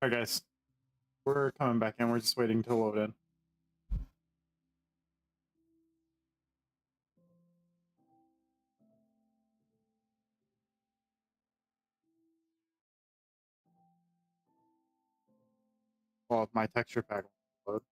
Alright, guys. We're coming back in. We're just waiting to load in. Well, my texture pack will load.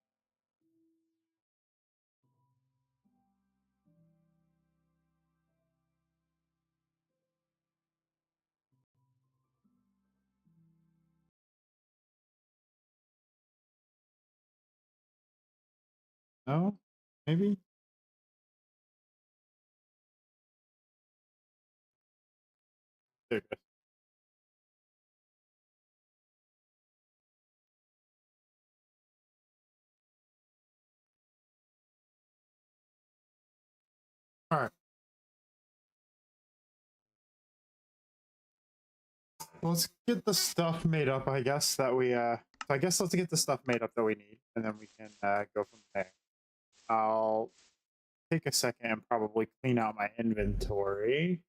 No? Maybe? There it goes. Alright. Well, let's get the stuff made up, I guess, that we, so I guess let's get the stuff made up that we need, and then we can, go from there. I'll take a second and probably clean out my inventory.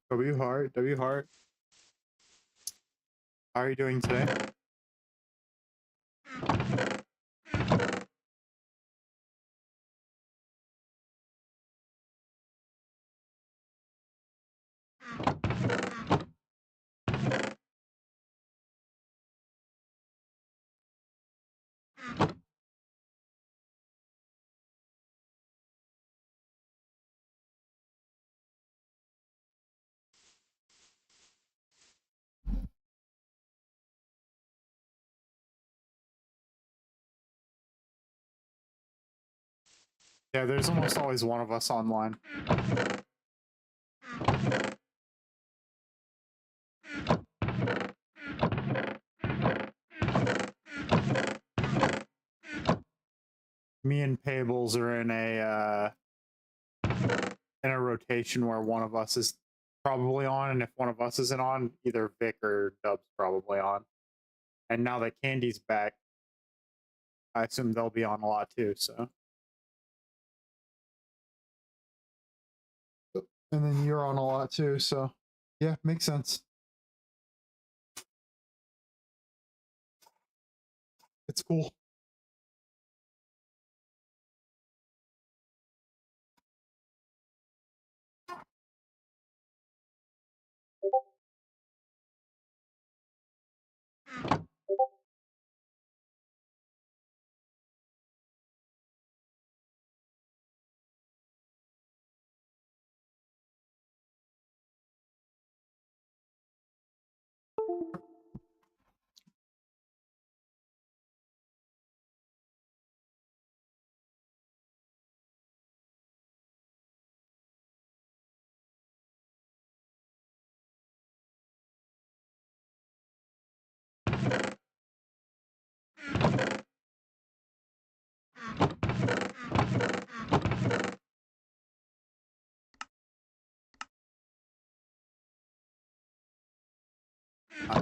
W Heart, W Heart. How are you doing today? Yeah, there's almost always one of us online. Me and Payables are in a rotation where one of us is probably on, and if one of us isn't on, either Vic or Dub's probably on. And now that Candy's back, I assume they'll be on a lot too, so. And then you're on a lot too, so yeah, makes sense. It's cool.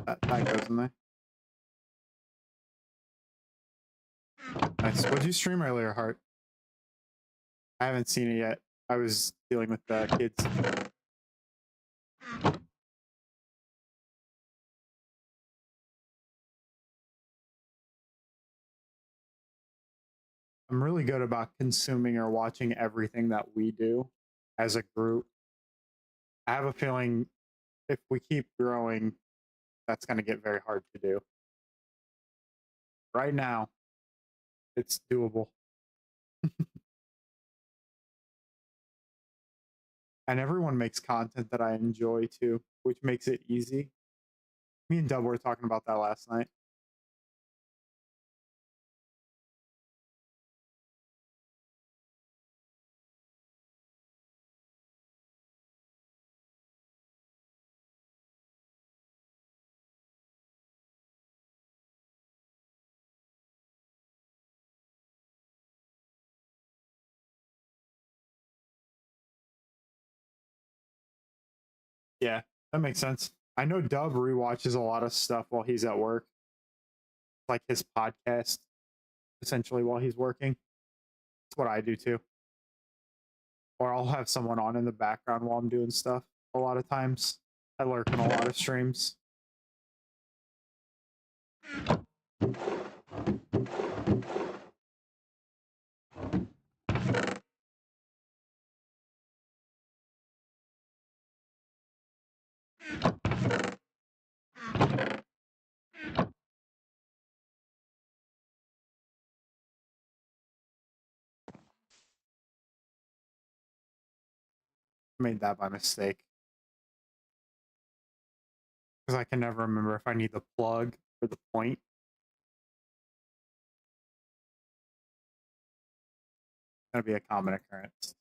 That goes in there. Nice. What'd you stream earlier, Hart? I haven't seen it yet. I was dealing with the kids. I'm really good about consuming or watching everything that we do as a group. I have a feeling if we keep growing, that's going to get very hard to do. Right now, it's doable. And everyone makes content that I enjoy too, which makes it easy. Me and Dub were talking about that last night. Yeah, that makes sense. I know Dub rewatches a lot of stuff while he's at work, like his podcast, essentially while he's working. That's what I do too. Or I'll have someone on in the background while I'm doing stuff. A lot of times, I lurk in a lot of streams. Made that by mistake because I can never remember if I need the plug or the point. It's gonna be a common occurrence.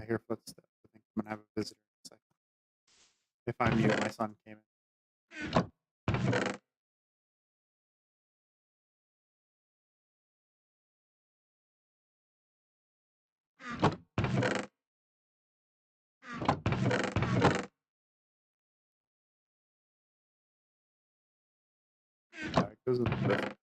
I hear footsteps. I think I'm gonna have a visitor in a second. If I mute, my son came in. It goes with the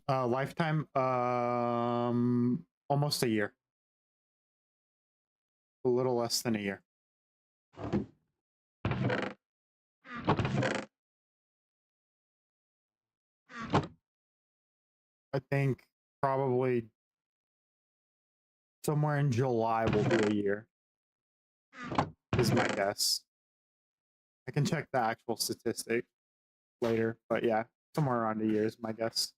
Lifetime, almost a year. A little less than a year. I think probably somewhere in July will be a year, is my guess. I can check the actual statistic later, but yeah, somewhere around a year is my guess.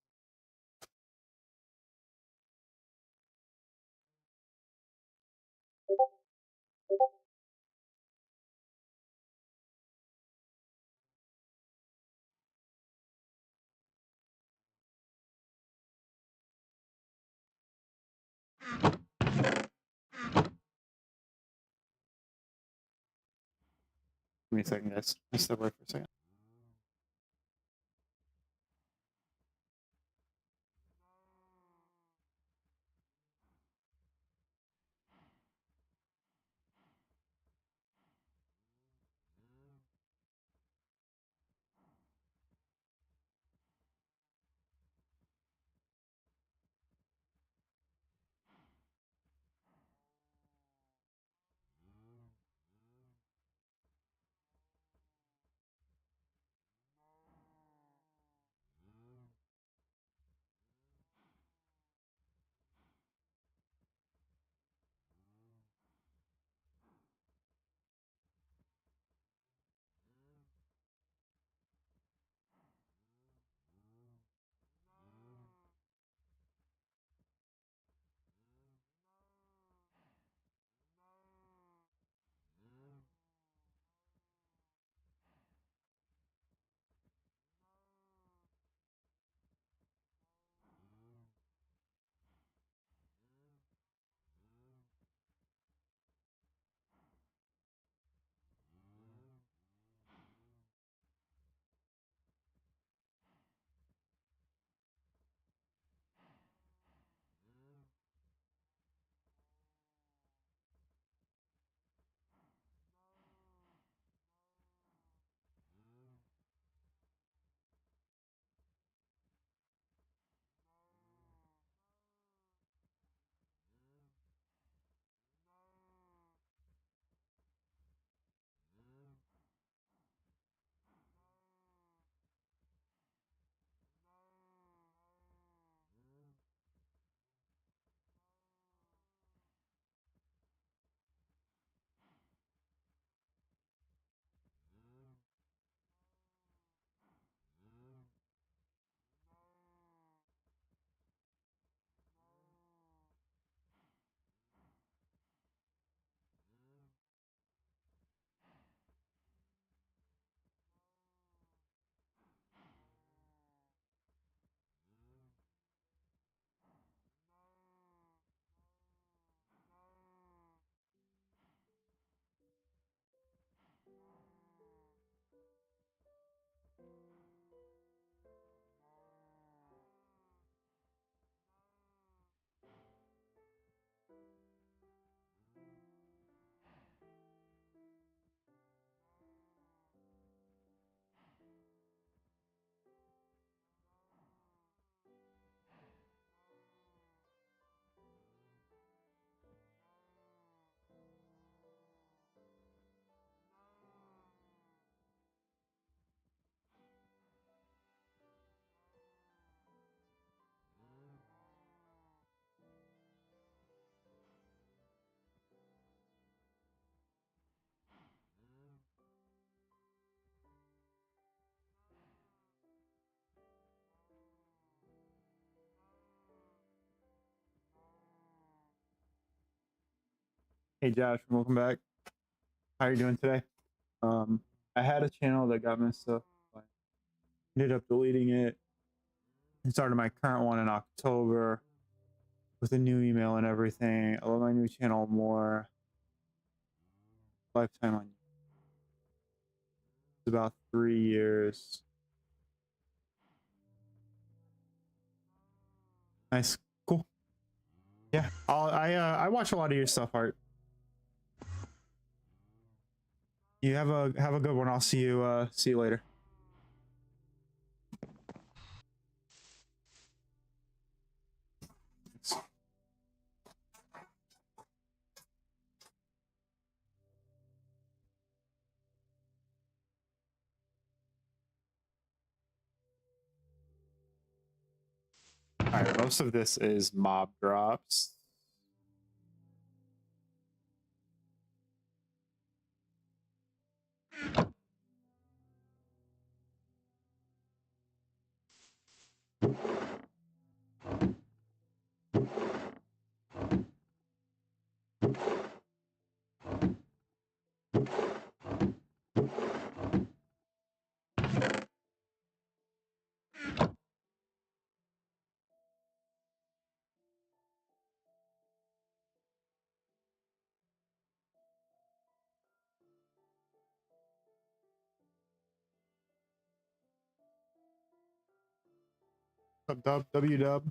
Give me a second, guys. Just step away for a second. Hey Josh, welcome back. How are you doing today? I had a channel that got messed up. I ended up deleting it and started my current one in October with a new email and everything. I love my new channel more. Lifetime on it's about 3 years. Nice, cool. Yeah, I watch a lot of your stuff, Art. You have a good one. I'll see you later. All right, most of this is mob drops. Dub, W dub.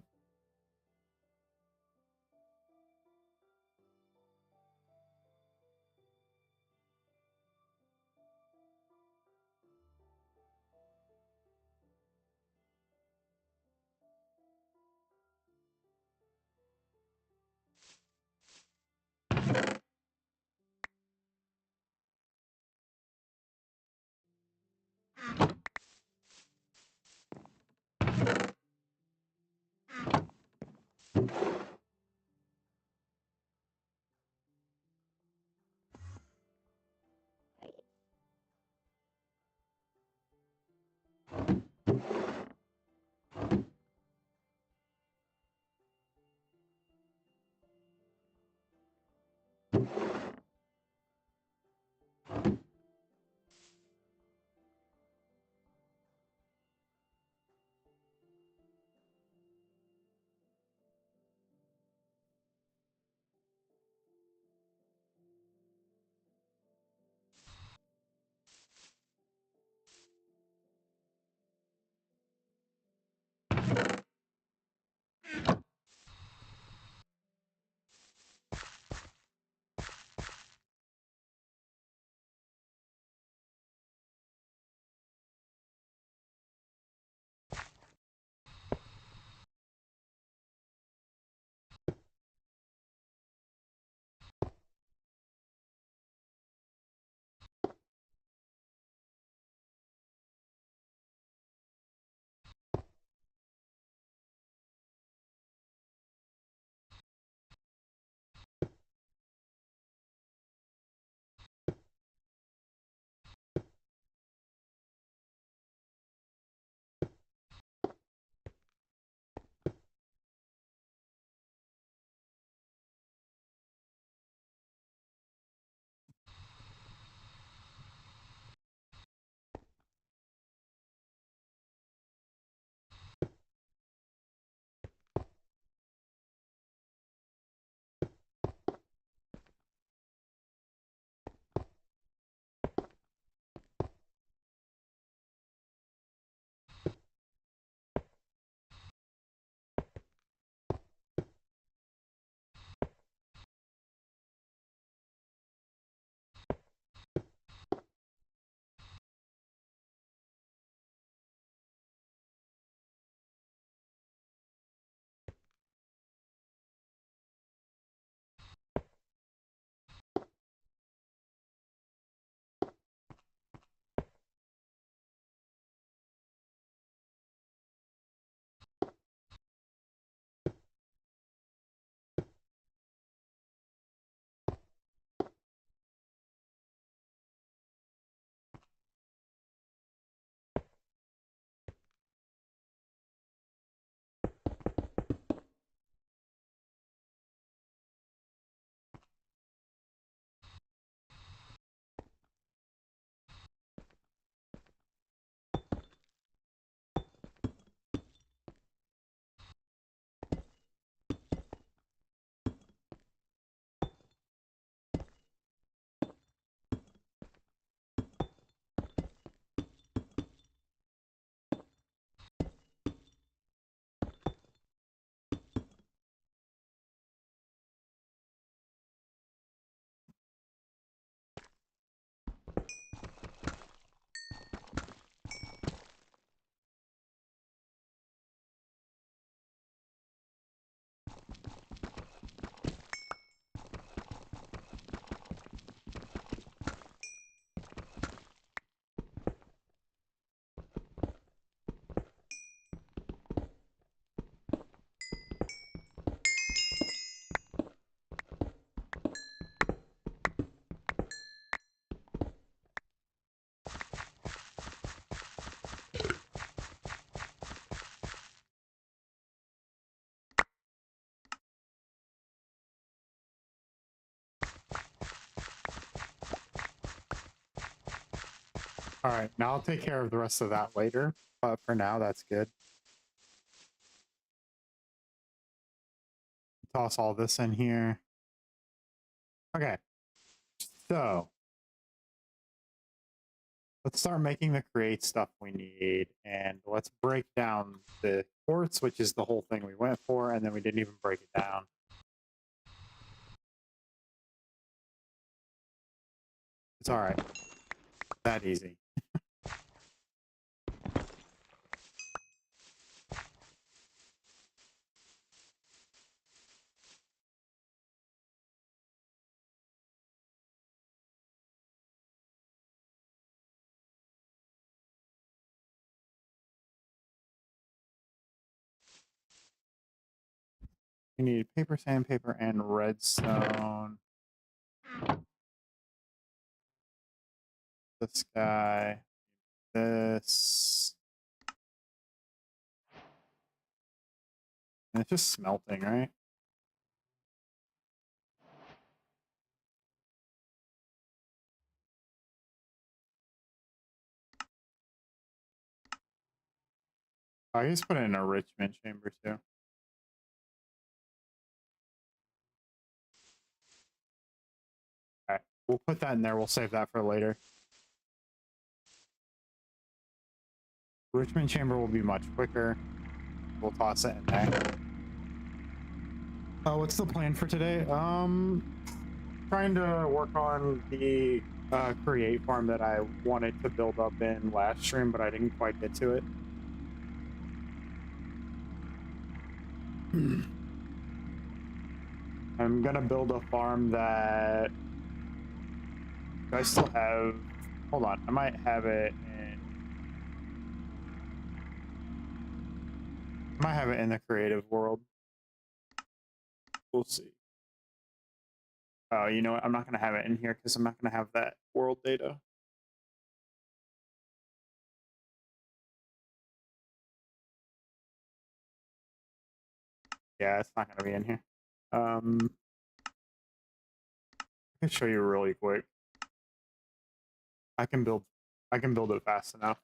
All right, now I'll take care of the rest of that later, but for now, that's good. Toss all this in here. Okay, so let's start making the create stuff we need, and let's break down the quartz, which is the whole thing we went for, and then we didn't even break it down. It's all right. That easy. We need paper, sandpaper, and redstone. This guy. This. And it's just smelting, right? I guess put it in a enrichment chamber too. Okay, we'll put that in there. We'll save that for later. Enrichment chamber will be much quicker. We'll toss it in there. What's the plan for today? Trying to work on the create farm that I wanted to build up in last stream, but I didn't quite get to it. I'm gonna build a farm that I still have. Hold on, I might have it in. I might have it in the creative world. We'll see. Oh, you know what? I'm not gonna have it in here because I'm not gonna have that world data. Yeah, it's not gonna be in here. I can show you really quick. I can build it fast enough.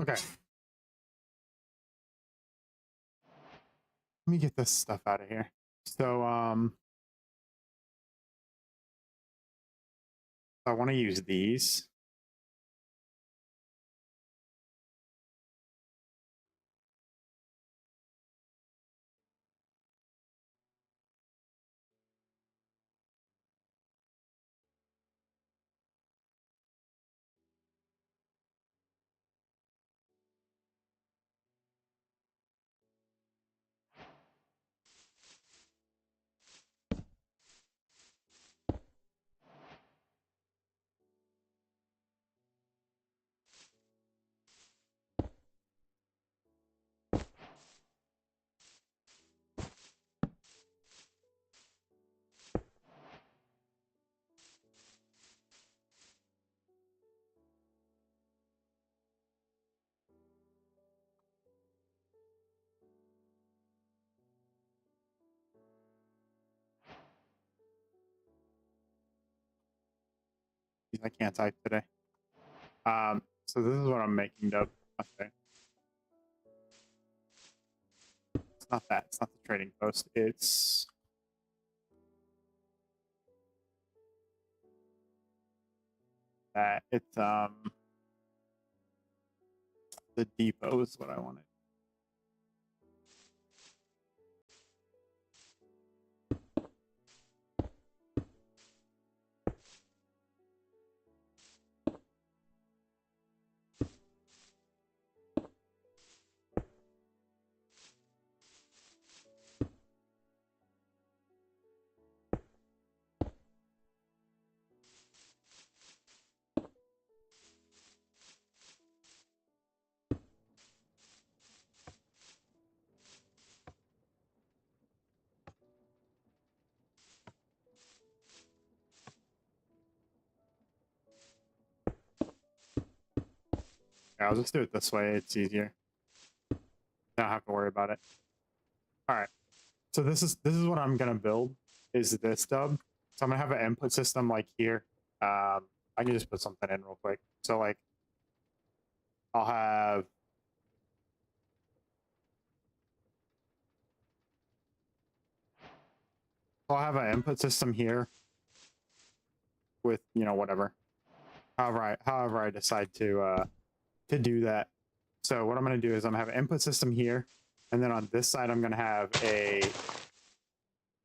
Okay. Let me get this stuff out of here. So, I want to use these. I can't type today. So this is what I'm making, Dub. Okay. It's not that. It's not the trading post. It's that. It's the depot is what I wanted. Yeah, I'll just do it this way. It's easier. Don't have to worry about it. All right. So this is what I'm gonna build. Is this dub? So I'm gonna have an input system like here. I can just put something in real quick. So like, I'll have an input system here with, you know, whatever. However I decide to do that. So what I'm gonna do is I'm gonna have an input system here, and then on this side I'm gonna have a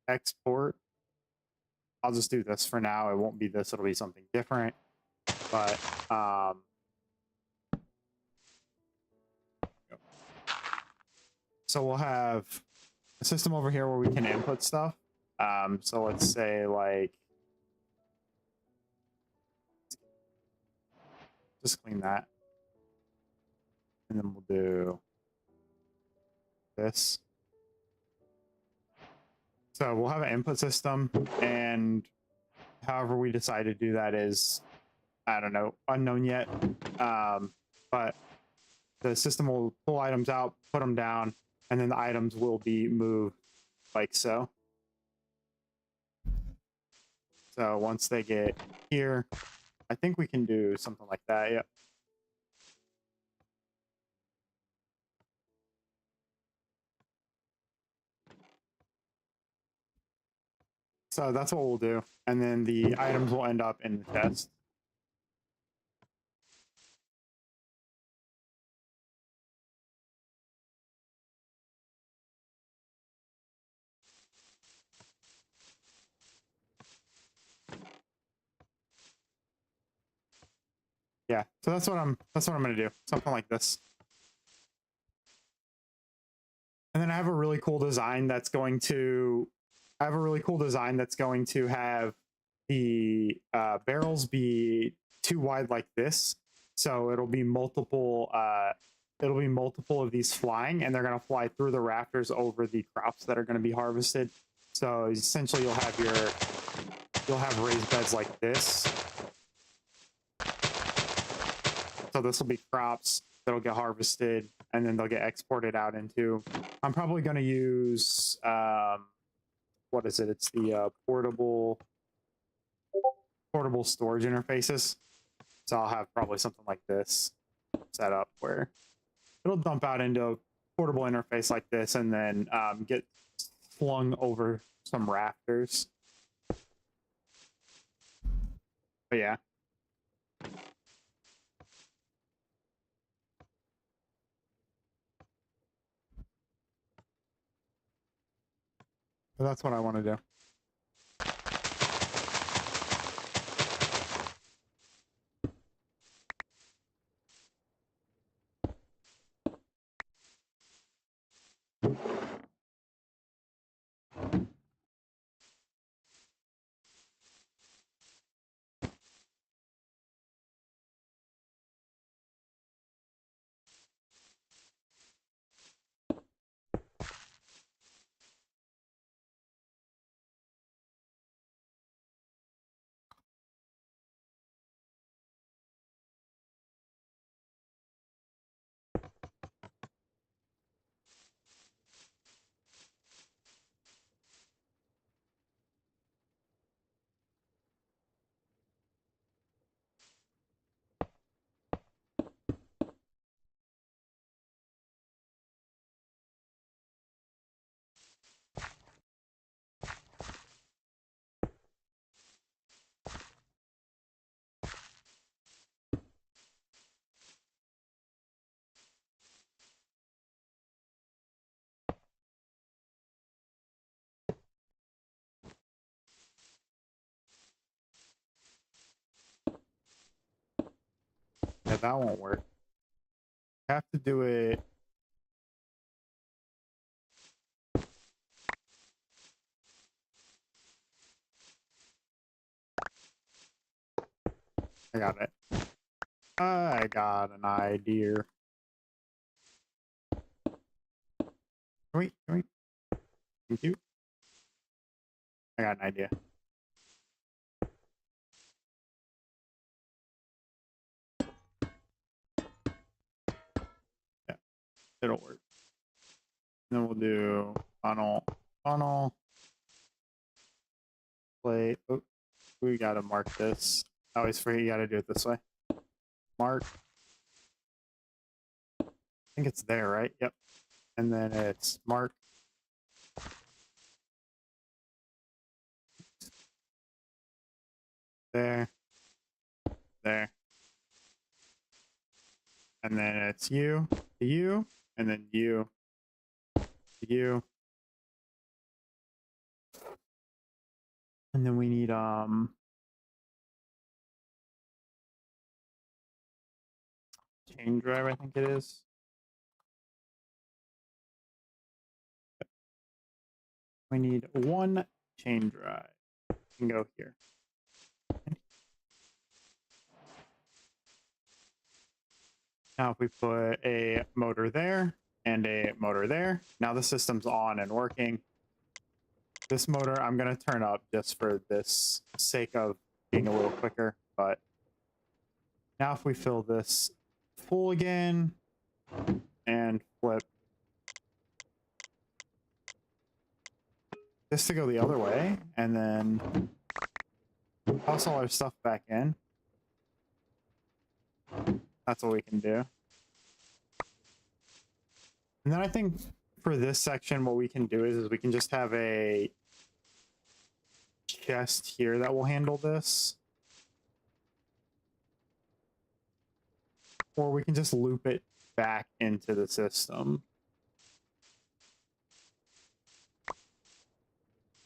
export. I'll just do this for now. It won't be this, it'll be something different. But so we'll have a system over here where we can input stuff. So let's say like, just clean that. And then we'll do this. So we'll have an input system, and however we decide to do that is, I don't know, unknown yet. But the system will pull items out, put them down, and then the items will be moved like so. So once they get here, I think we can do something like that. Yep. So that's what we'll do. And then the items will end up in the chest. Yeah, so that's what I'm gonna do. Something like this. And then I have a really cool design that's going to have the barrels be too wide like this. So it'll be multiple of these flying, and they're gonna fly through the rafters over the crops that are gonna be harvested. So essentially you'll have raised beds like this. So this will be crops that'll get harvested, and then they'll get exported out into. I'm probably going to use what is it? It's the portable storage interfaces. So I'll have probably something like this set up where it'll dump out into a portable interface like this, and then get flung over some rafters. But yeah. So that's what I want to do. Yeah, that won't work. I have to do it. I got it. I got an idea. Wait. Thank you. I got an idea. It'll work. And then we'll do funnel, plate. Oh, we gotta mark this. I always forget you gotta do it this way. Mark. I think it's there, right? Yep. And then it's mark. There. There. And then it's you, to you, and then you, to you. And then we need chain drive, I think it is. We need one chain drive. We can go here. Now if we put a motor there and a motor there, now the system's on and working. This motor I'm going to turn up just for this sake of being a little quicker, but now if we fill this full again and flip this to go the other way and then toss all our stuff back in. That's what we can do. And then I think for this section, what we can do is we can just have a chest here that will handle this. Or we can just loop it back into the system.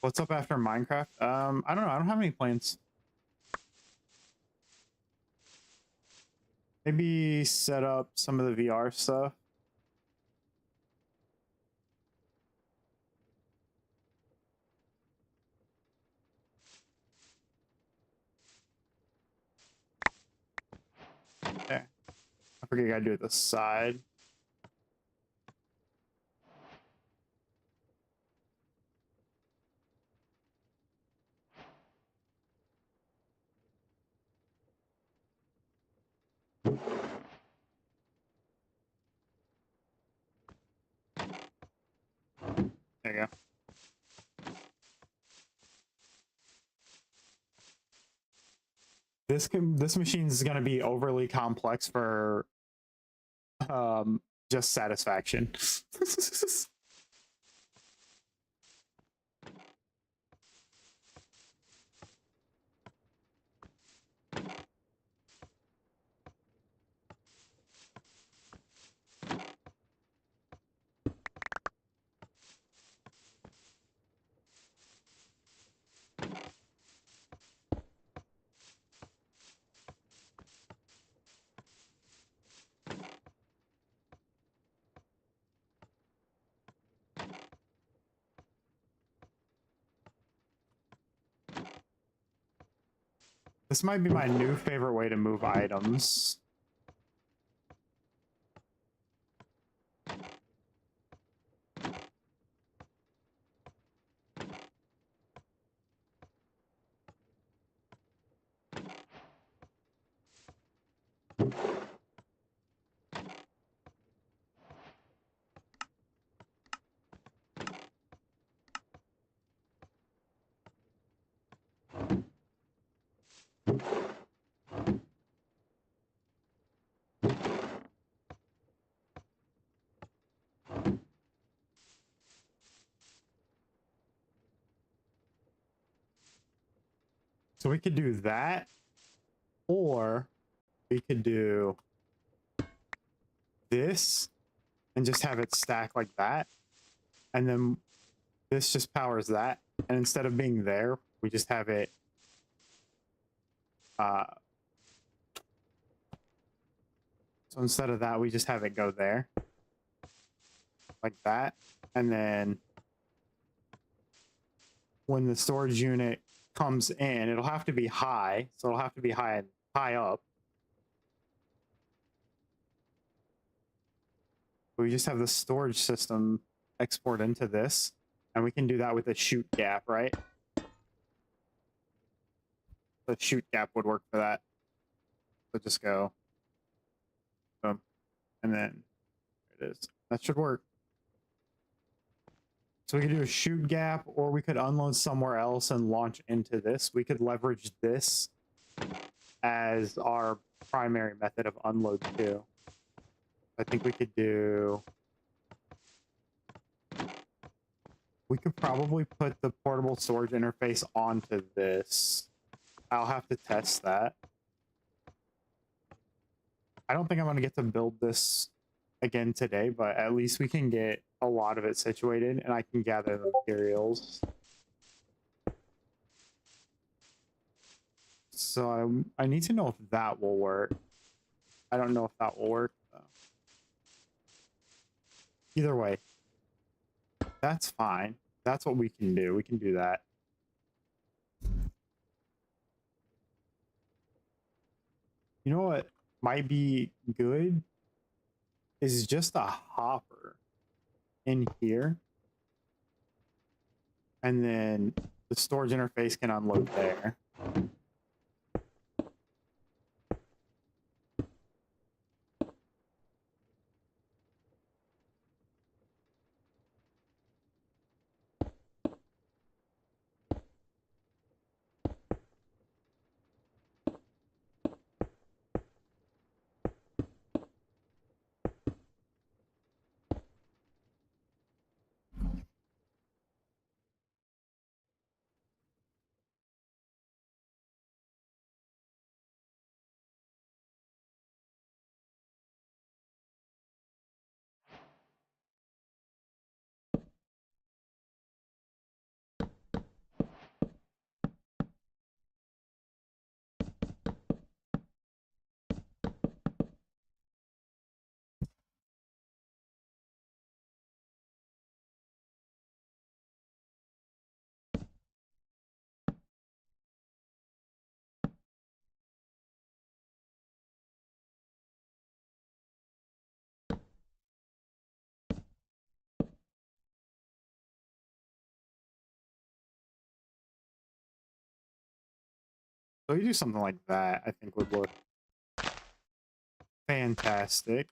What's up after Minecraft? I don't know. I don't have any plans. Maybe set up some of the VR stuff. Okay. I forget you gotta do it the side. There you go. This machine is going to be overly complex for just satisfaction. This might be my new favorite way to move items. So we could do that, or we could do this and just have it stack like that. And then this just powers that. And instead of being there, we just have it so instead of that, we just have it go there like that. And then when the storage unit comes in, it'll have to be high. So it'll have to be high up. We just have the storage system export into this, and we can do that with a shoot gap, right? The shoot gap would work for that. So just go, boom, and then there it is. That should work. So we could do a shoot gap, or we could unload somewhere else and launch into this. We could leverage this as our primary method of unload too. I think we could do... We could probably put the portable storage interface onto this. I'll have to test that. I don't think I'm going to get to build this again today, but at least we can get a lot of it situated and I can gather the materials. So I need to know if that will work. I don't know if that will work, though. Either way, that's fine. That's what we can do. We can do that. You know what might be good is just a hopper in here. And then the storage interface can unload there. So you do something like that, I think would look fantastic.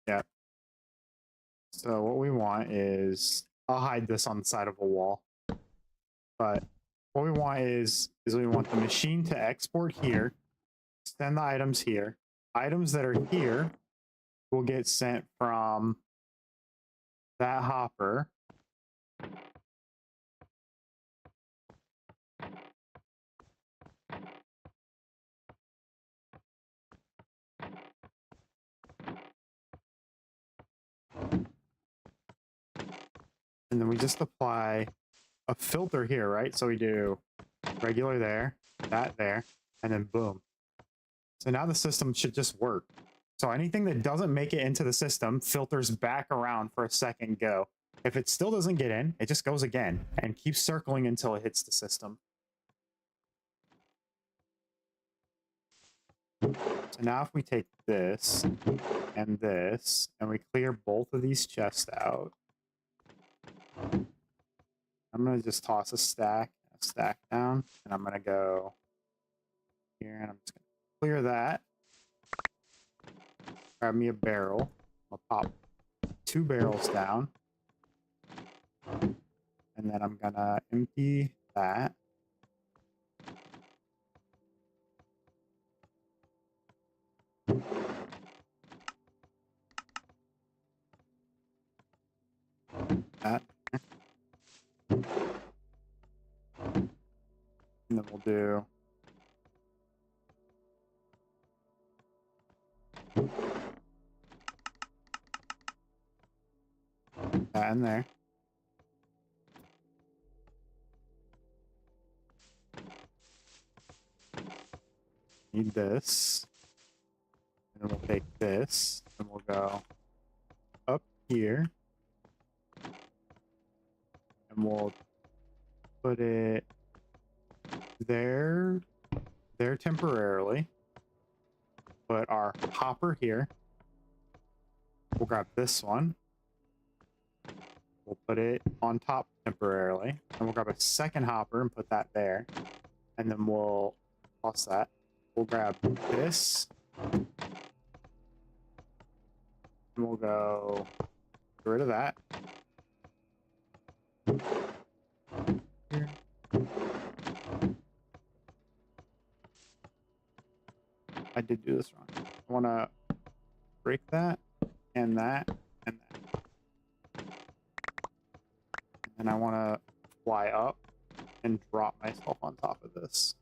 Yeah. So what we want is, I'll hide this on the side of a wall, but what we want is we want the machine to export here, send the items here. Items that are here will get sent from that hopper. And then we just apply a filter here, right? So we do regular there, that there, and then boom. So now the system should just work. So anything that doesn't make it into the system filters back around for a second go. If it still doesn't get in, it just goes again and keeps circling until it hits the system. So now if we take this and we clear both of these chests out, I'm going to just toss a stack down, and I'm going to go here, and I'm just going to clear that. Grab me a barrel. I'll pop 2 barrels down. And then I'm going to empty that. That. And then we'll do that in there. Need this. And then we'll take this and we'll go up here. And we'll put it there temporarily. Put our hopper here. We'll grab this one. We'll put it on top temporarily. And we'll grab a second hopper and put that there. And then we'll toss that. We'll grab this. And we'll go get rid of that. Here. I did do this wrong. I want to break that and that and that. And I want to fly up and drop myself on top of this.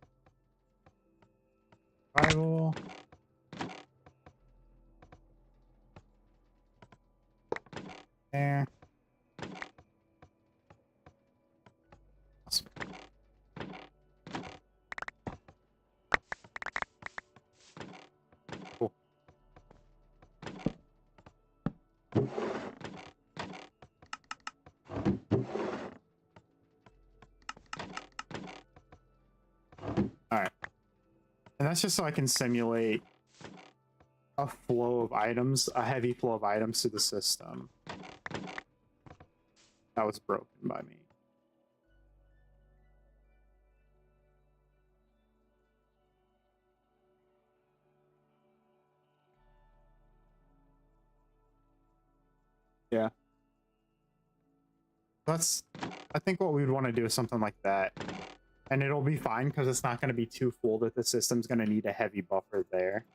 Survival. There. Awesome. Cool. Alright. And that's just so I can simulate a flow of items, a heavy flow of items to the system. That was broken by me. Yeah. I think what we'd want to do is something like that. And it'll be fine because it's not going to be too full that the system's going to need a heavy buffer there.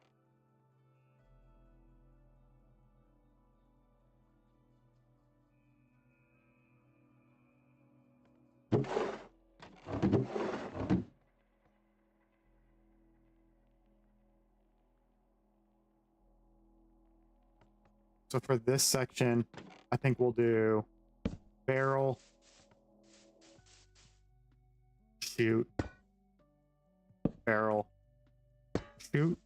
So for this section, I think we'll do barrel, shoot, barrel, shoot.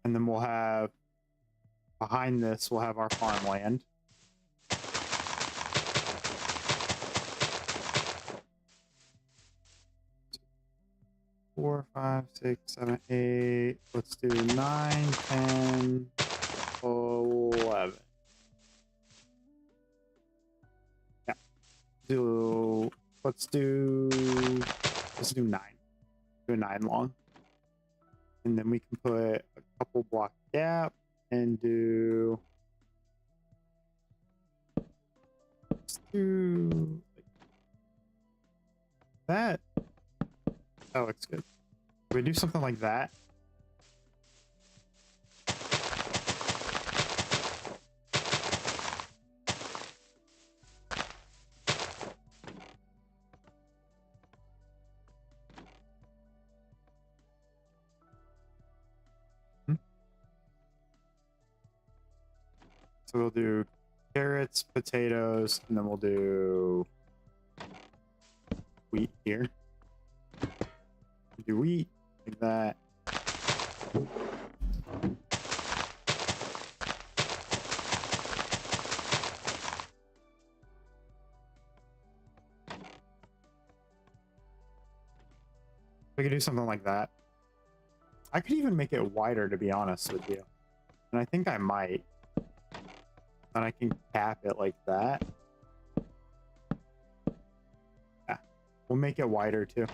And then we'll have, behind this, we'll have our farmland. Four, 5, 6, 7, 8. Let's do 9, 10, 11. Yeah. Let's do 9. Do a 9 long. And then we can put a couple block gap and do. Let's do like that. That looks good. We do something like that. So we'll do carrots, potatoes, and then we'll do wheat here. Do wheat like that. We could do something like that. I could even make it wider, to be honest with you. And I think I might. And I can cap it like that. Yeah. We'll make it wider too.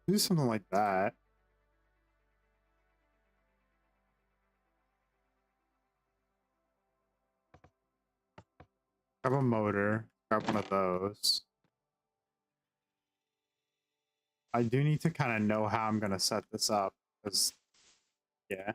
Do something like that. Grab a motor. Grab one of those. I do need to kind of know how I'm going to set this up. Because, yeah.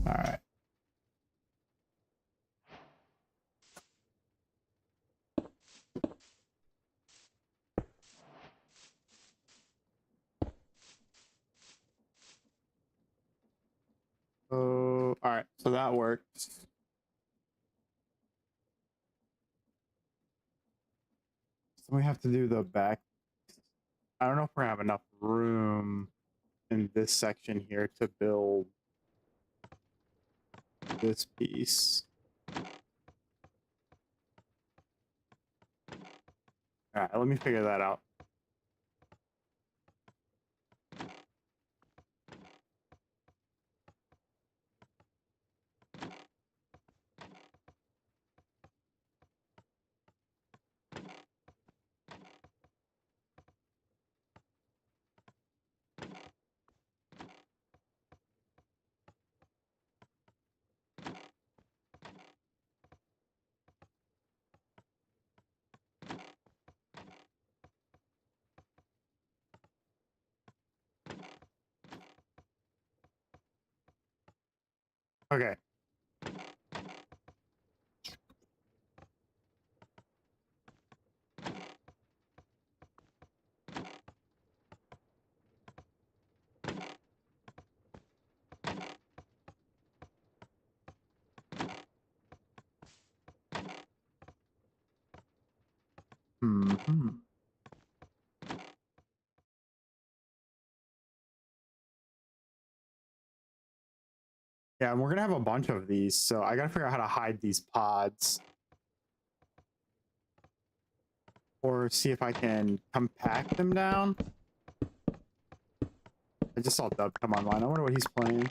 All right. So, all right. So that worked. So we have to do the back. I don't know if we're gonna have enough room in this section here to build this piece. All right, let me figure that out. Okay. Hmm. Yeah, and we're gonna have a bunch of these, so I gotta figure out how to hide these pods. Or see if I can compact them down. I just saw Dub come online. I wonder what he's playing.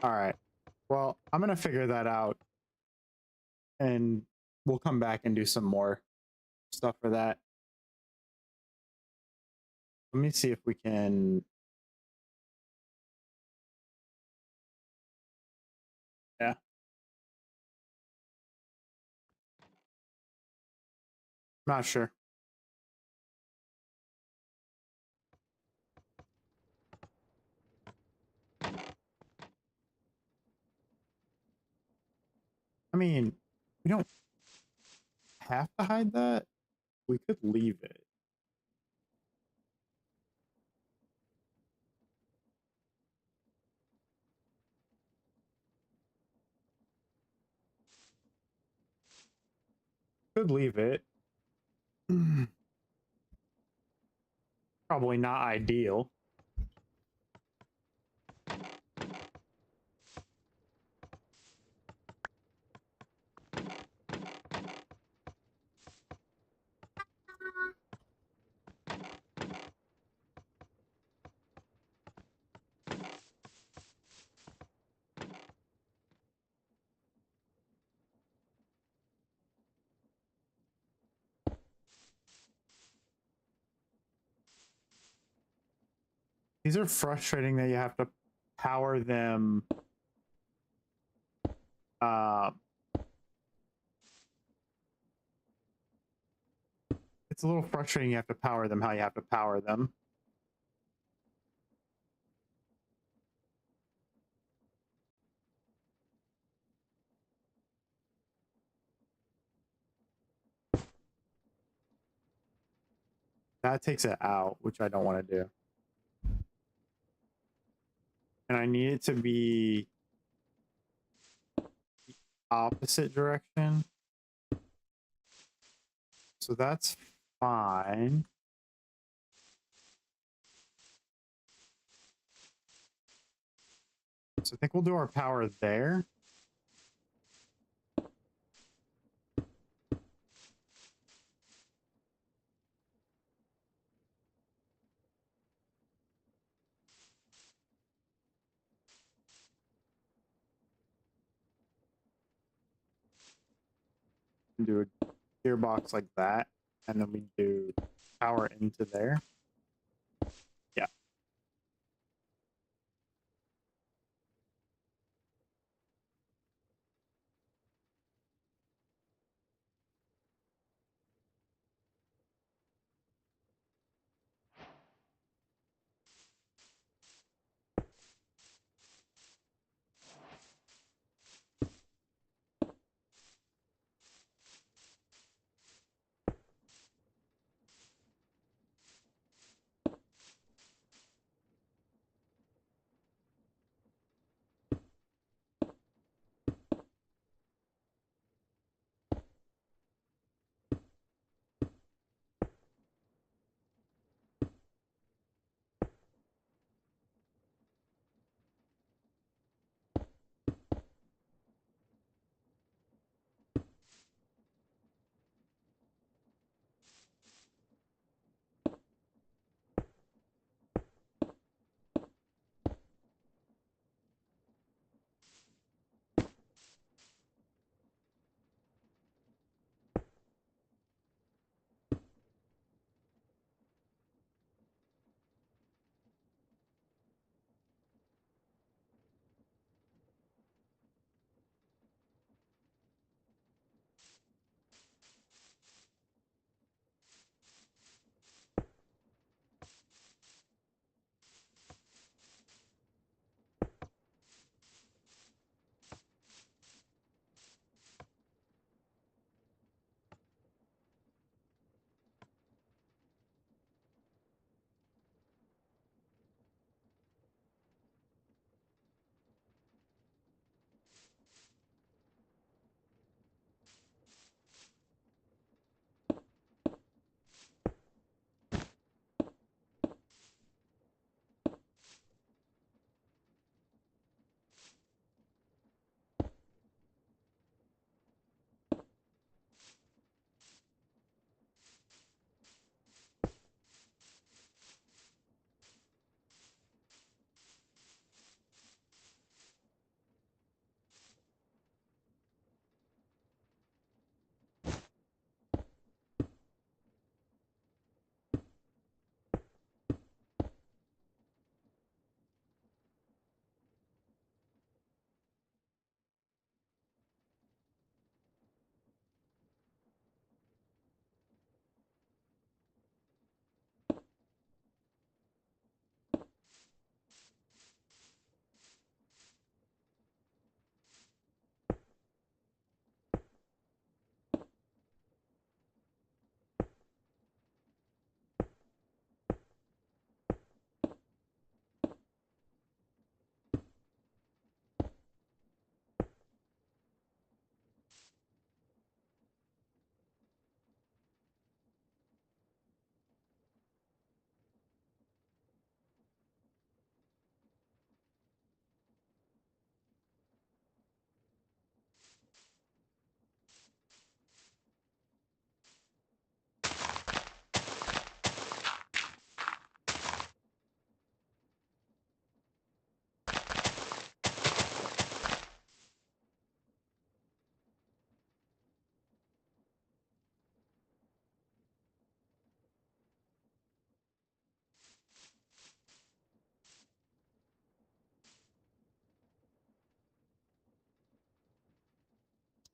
Alright. Well, I'm gonna figure that out. And we'll come back and do some more stuff for that. Let me see if we can... Yeah. Not sure. I mean, we don't have to hide that. We could leave it. Could leave it. Probably not ideal. These are frustrating that you have to power them uh, it's a little frustrating you have to power them how you have to power them. That takes it out, which I don't want to do. And I need it to be the opposite direction. So that's fine. So I think we'll do our power there. And do a gearbox like that. And then we do power into there. Yeah.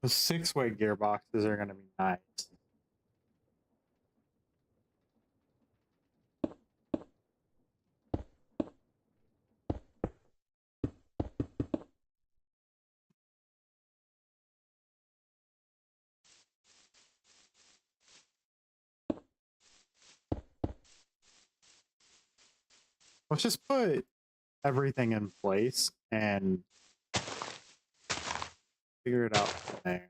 The 6-way gearboxes are going to be nice. Let's just put everything in place and figure it out from there.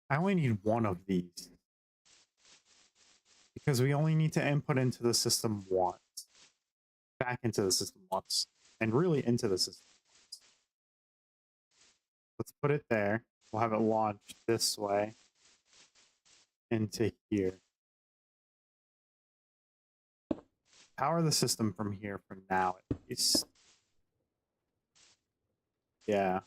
I only need one of these because we only need to input into the system once, back into the system once, and really into the system once. Let's put it there. We'll have it launched this way into here. Power the system from here for now, at least. Yeah.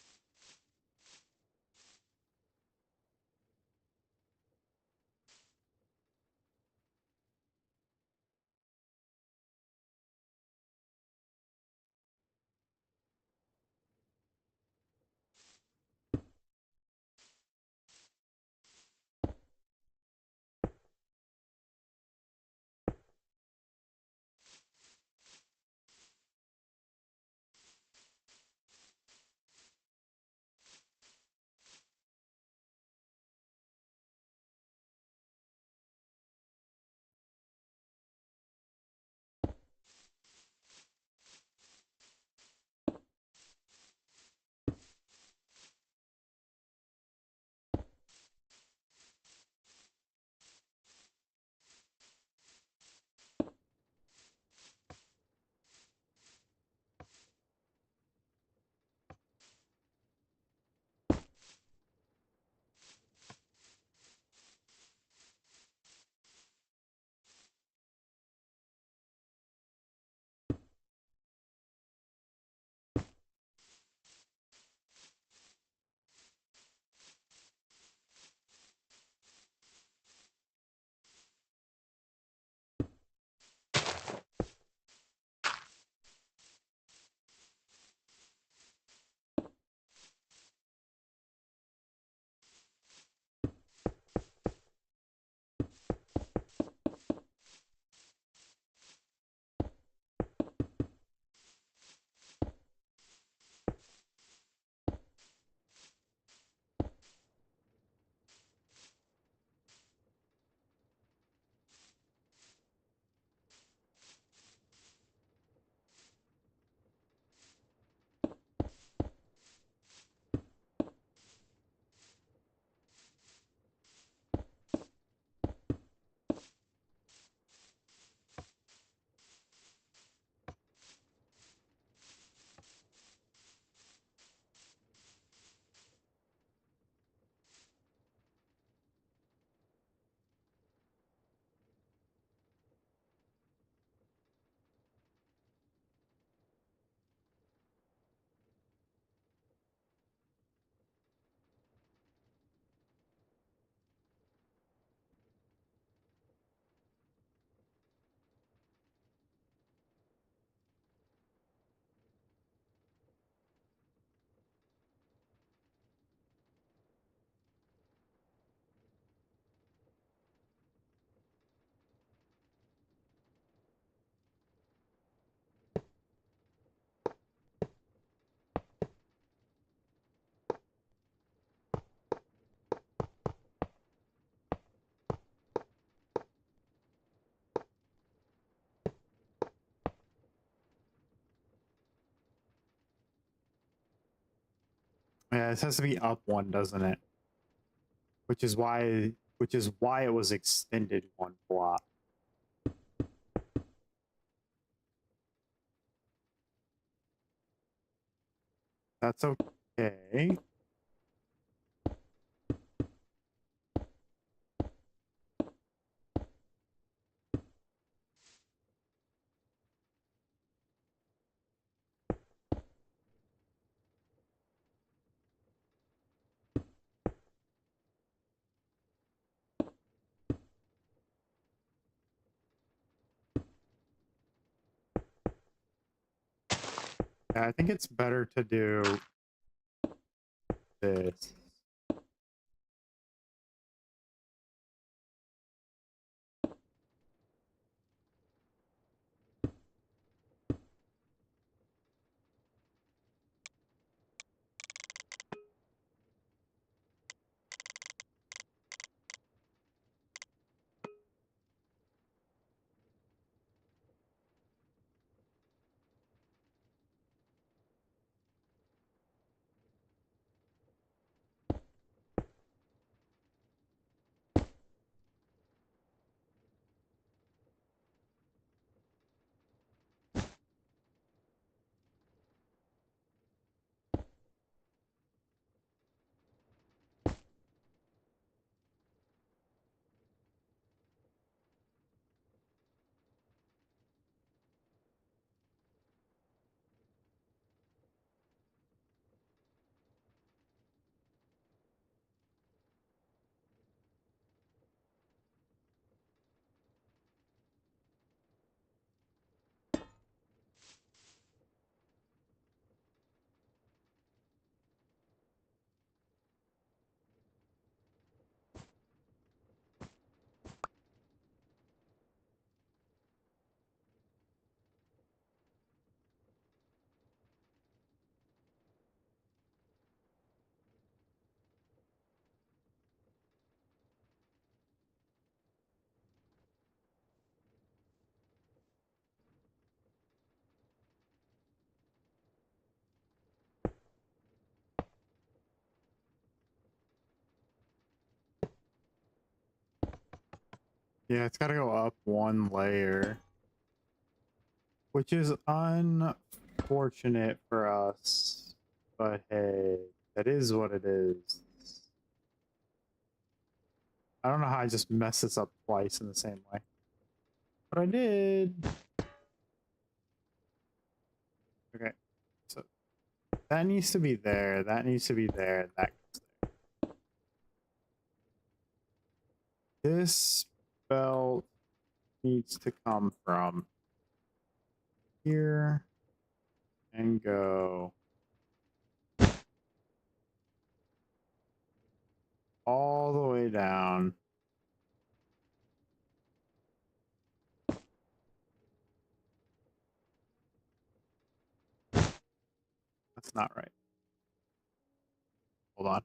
Yeah, it has to be up one, doesn't it? Which is why it was extended one block. That's okay. Yeah, I think it's better to do this. Yeah, it's gotta go up one layer, which is unfortunate for us, but hey, that is what it is. I don't know how I just messed this up twice in the same way, but I did. Okay, so that needs to be there, that needs to be there, that goes there. This belt needs to come from here and go all the way down. That's not right. Hold on.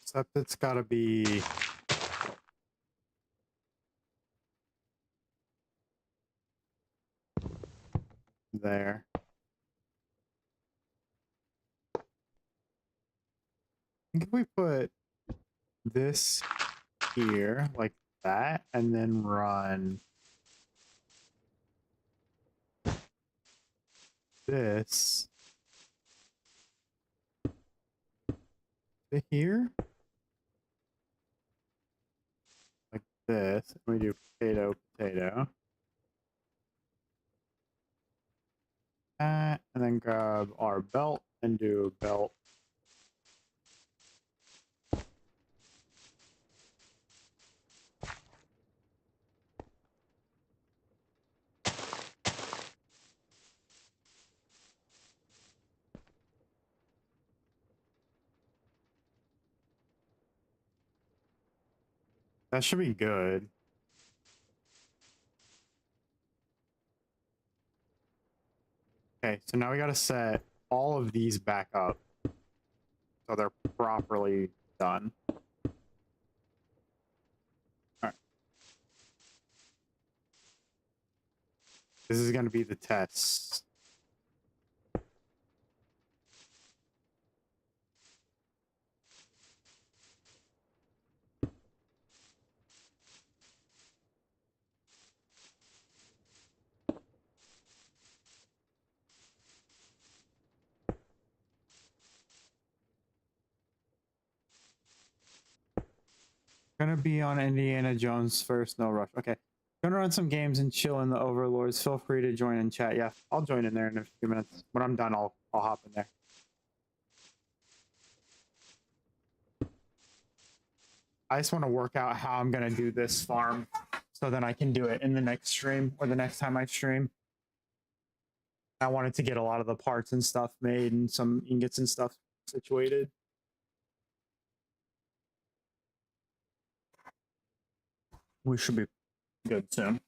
Except it's gotta be there. I think if we put this here like that and then run this to here like this, and we do potato, potato. And then grab our belt and do belt. That should be good. Okay, so now we gotta set all of these back up so they're properly done. Alright. This is gonna be the test. Gonna be on Indiana Jones first, no rush. Okay. Gonna run some games and chill in the Overlords. Feel free to join in chat. Yeah, I'll join in there in a few minutes. When I'm done, I'll hop in there. I just want to work out how I'm gonna do this farm so then I can do it in the next stream or the next time I stream. I wanted to get a lot of the parts and stuff made and some ingots and stuff situated. We should be good soon.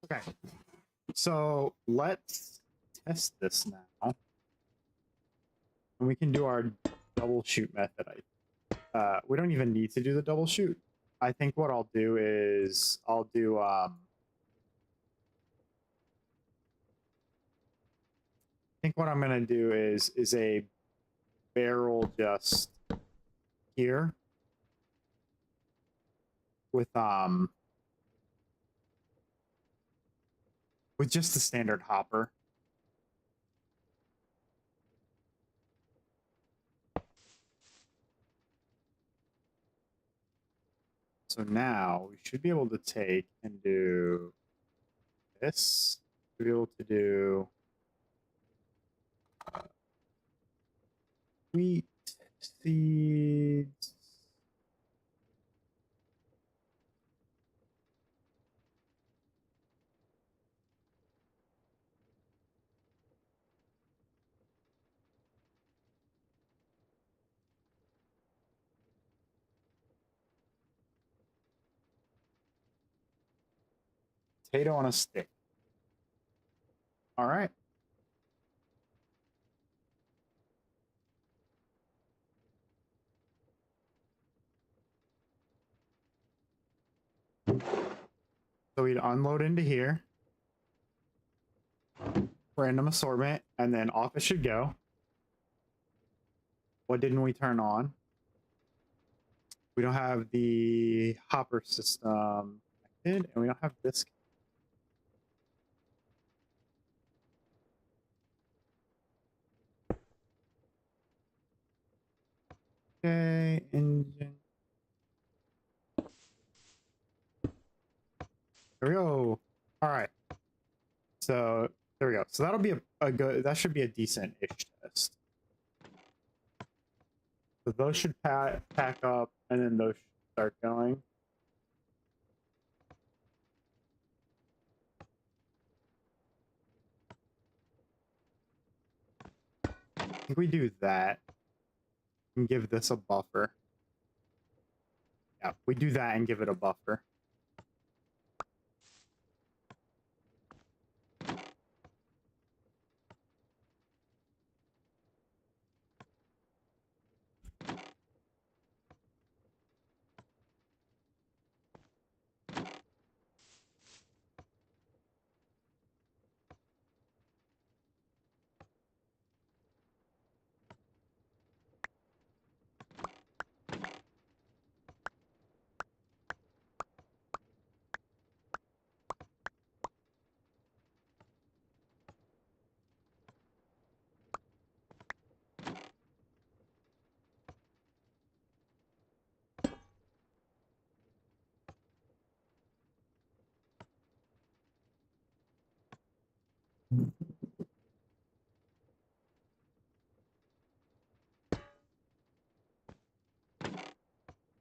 Okay, so let's test this now. And we can do our double shoot method. We don't even need to do the double shoot. I think what I'll do is I'll do I think what I'm gonna do is a barrel just here with just the standard hopper. So now we should be able to take and do this. We'll be able to do wheat seeds. Potato on a stick. All right. So we'd unload into here. Random assortment, and then off it should go. What didn't we turn on? We don't have the hopper system connected, and we don't have this. Okay, engine. There we go. All right. So there we go. So that'll be a good, that should be a decent-ish test. So those should pack up, and then those should start going. I think we do that. and give this a buffer. Yeah, we do that and give it a buffer.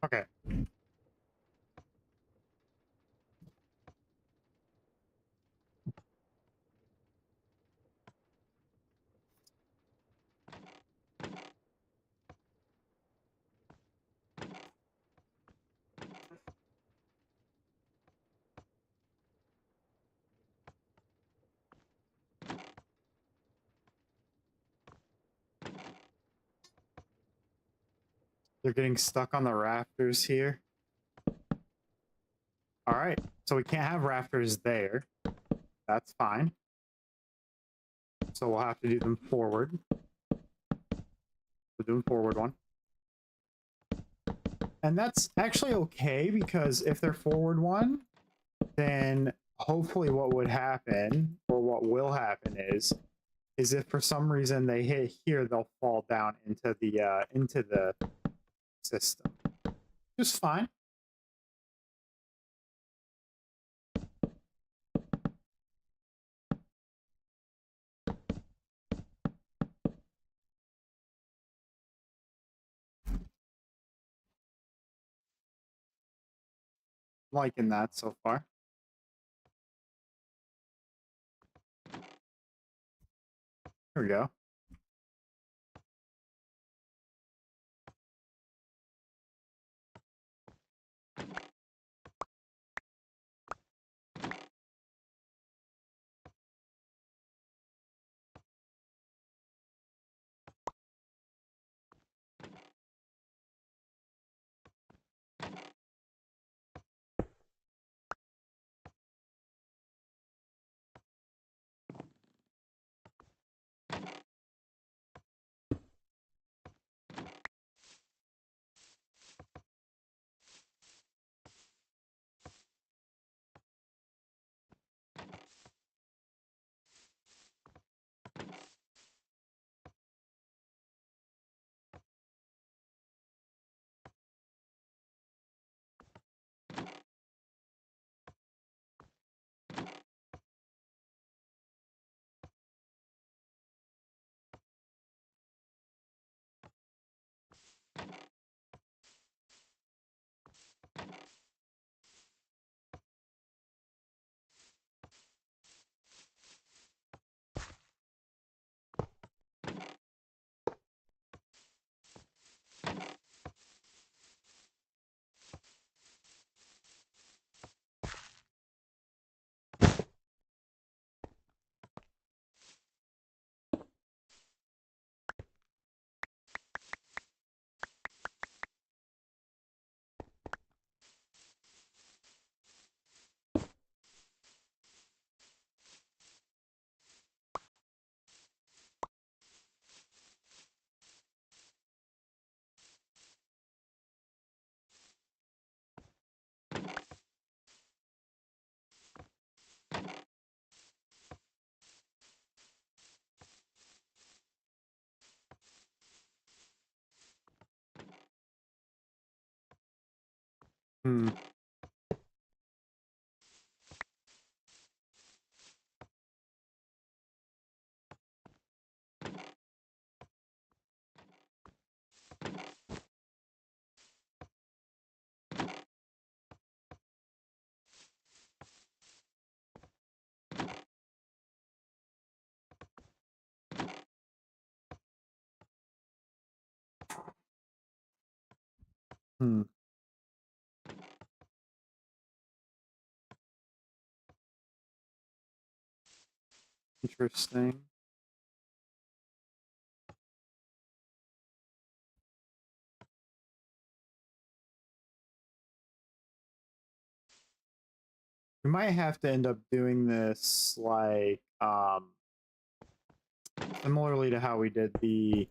Okay. They're getting stuck on the rafters here. All right, so we can't have rafters there. That's fine. So we'll have to do them forward. We're doing forward one. And that's actually okay, because if they're forward one, then hopefully what would happen, or what will happen is if for some reason they hit here, they'll fall down into the system. Just fine. Liking that so far. Here we go. Hmm. Hmm. Interesting. We might have to end up doing this like similarly to how we did the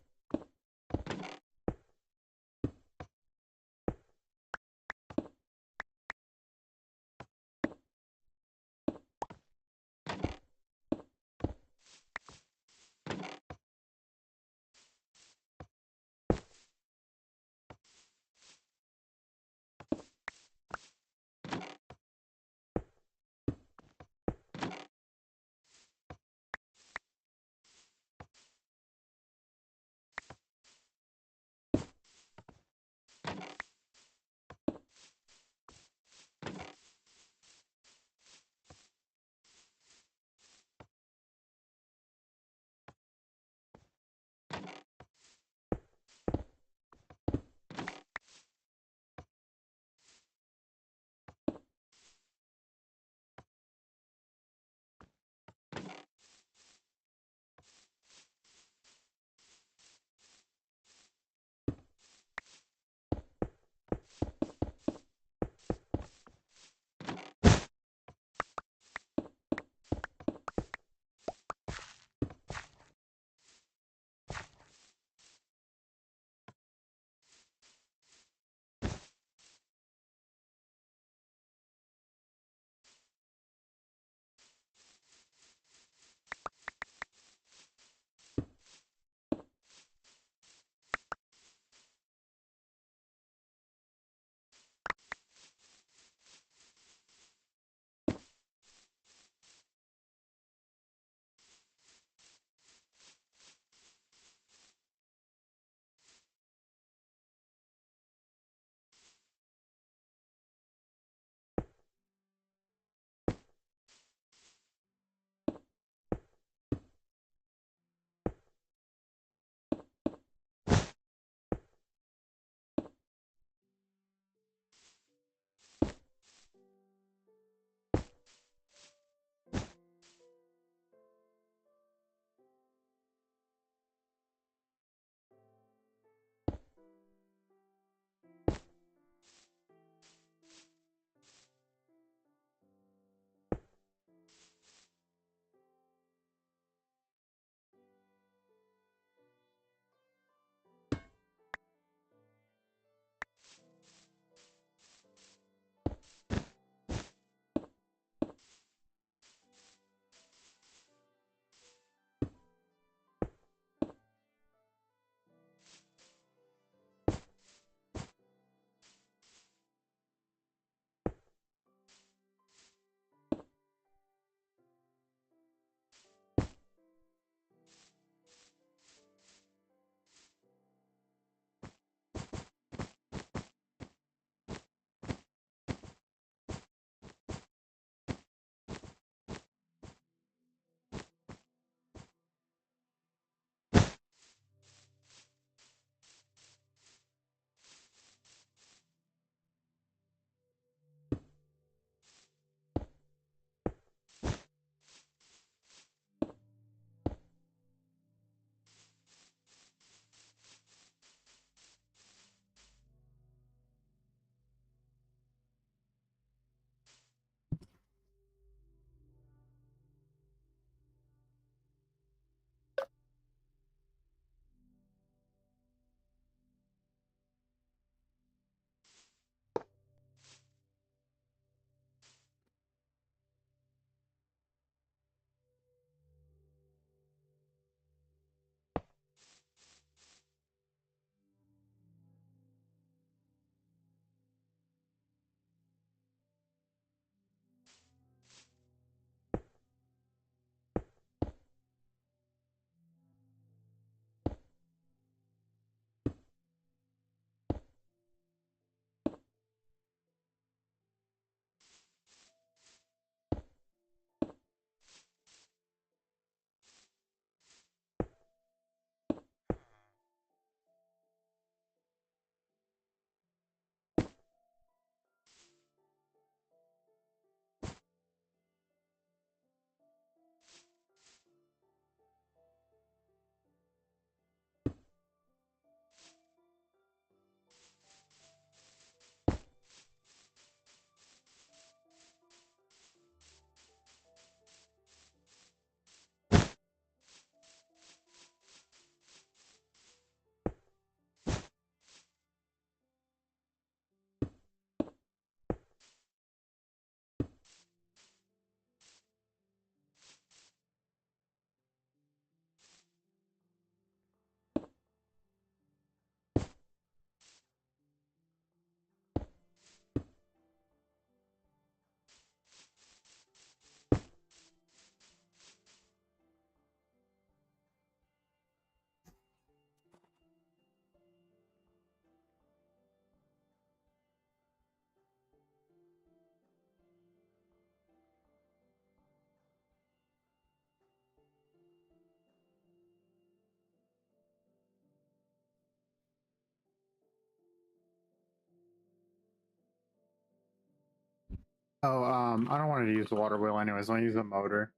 Oh, I don't want to use the water wheel anyways. I want to use the motor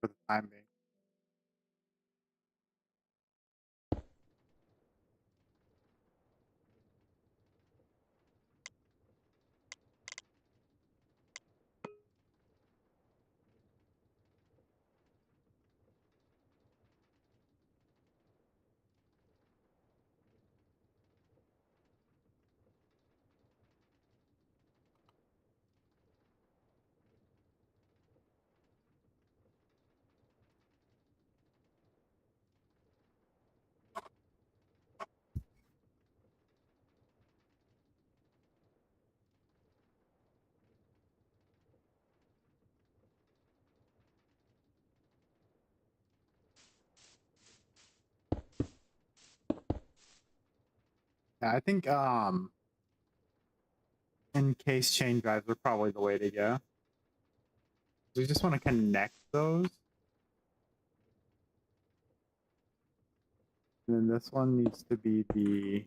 for the time being. Yeah, I think in case chain drives are probably the way to go. We just want to connect those. And then this one needs to be the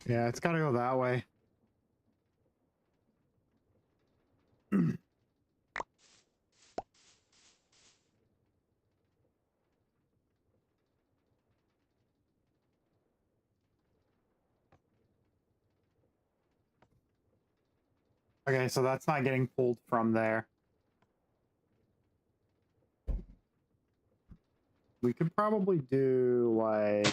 yeah. It's got to go that way. Okay, so that's not getting pulled from there. We could probably do like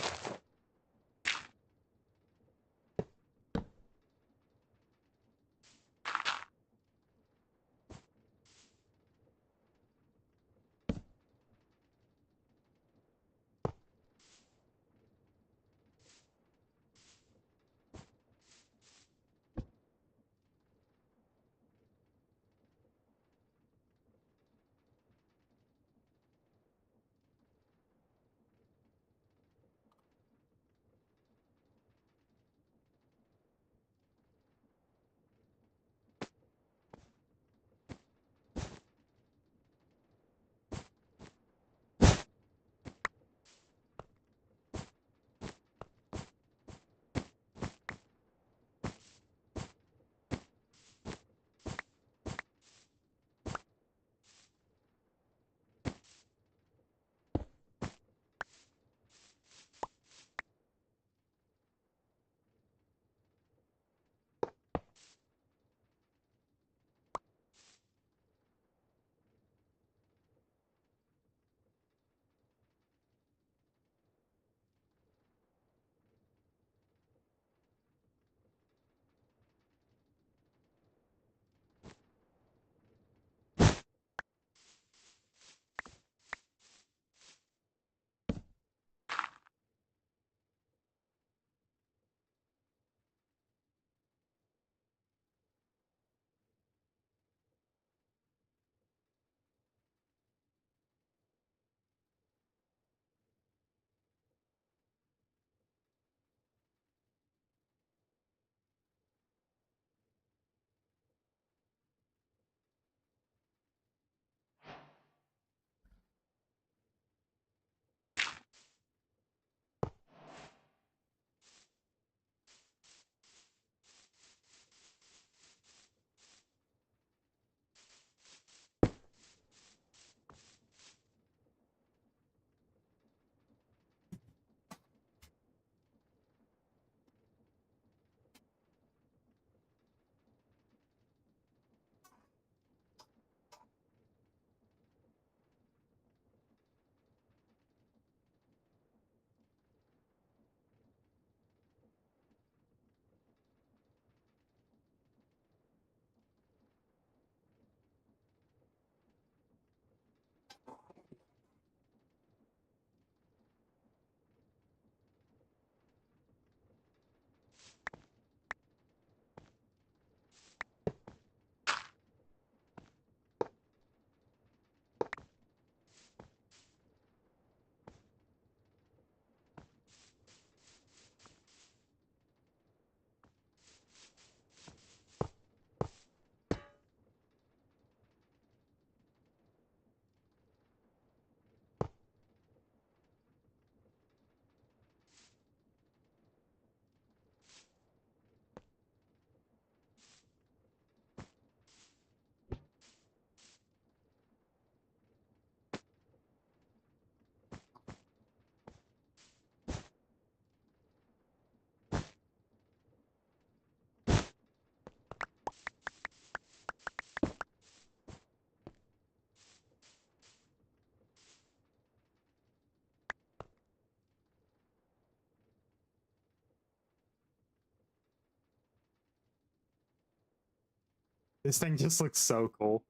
This thing just looks so cool.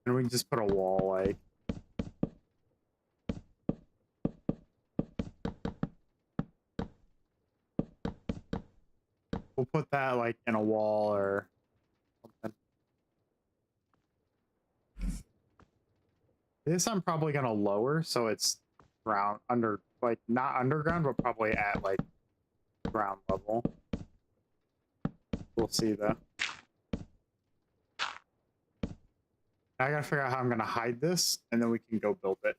And we can just put a wall, like... We'll put that, like, in a wall or something. This I'm probably gonna lower, so it's ground under, like, not underground, but probably at, like, ground level. We'll see, though. I gotta figure out how I'm gonna hide this, and then we can go build it.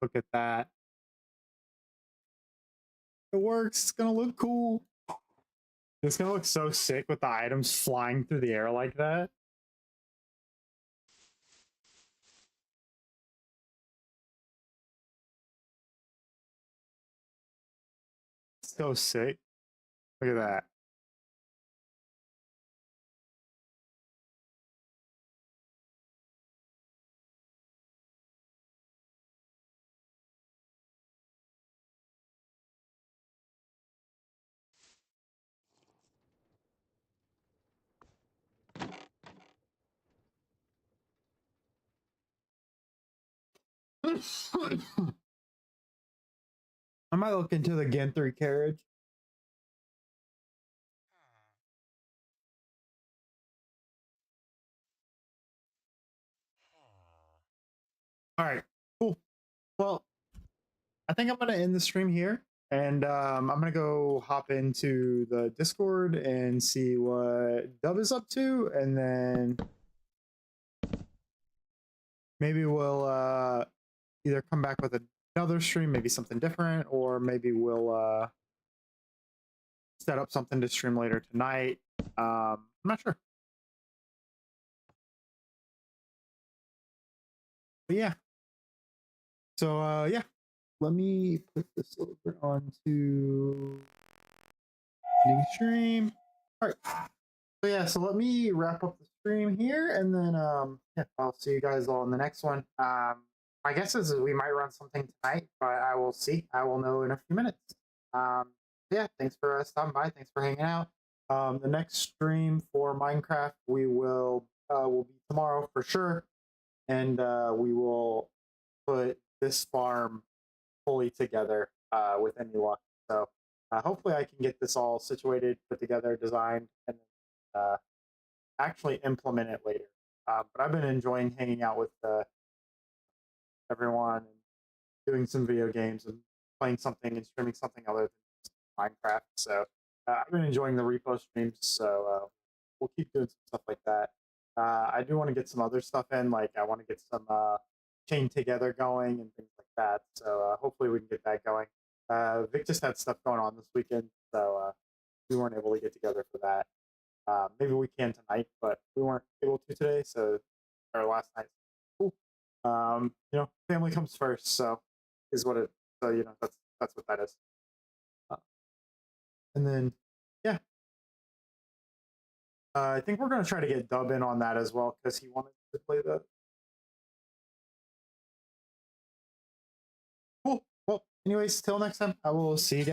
Look at that. It works. It's gonna look cool. It's gonna look so sick with the items flying through the air like that. So sick. Look at that. I might look into the Gen 3 carriage. All right, cool. Well, I think I'm gonna end the stream here, and I'm gonna go hop into the Discord and see what Dub is up to, and then maybe we'll either come back with another stream, maybe something different, or maybe we'll set up something to stream later tonight. I'm not sure. But yeah. So yeah, let me put this over onto stream. All right. So yeah, so let me wrap up the stream here, and then yeah, I'll see you guys all in the next one. My guess is we might run something tonight, but I will see. I will know in a few minutes. Yeah, thanks for stopping by. Thanks for hanging out. The next stream for Minecraft will be tomorrow for sure, and we will put this farm fully together with any luck. So hopefully I can get this all situated, put together, designed, and actually implement it later. But I've been enjoying hanging out with everyone and doing some video games and playing something and streaming something other than Minecraft. So I've been enjoying the repo streams. So we'll keep doing some stuff like that. I do want to get some other stuff in, like I want to get some chain together going and things like that. So hopefully we can get that going. Vic just had stuff going on this weekend, so we weren't able to get together for that. Maybe we can tonight, but we weren't able to today. So our last night, cool. Family comes first, so is what it. So that's what that is. And then, yeah, I think we're gonna try to get Dub in on that as well because he wanted to play that. Cool. Well, anyways, till next time, I will see you guys.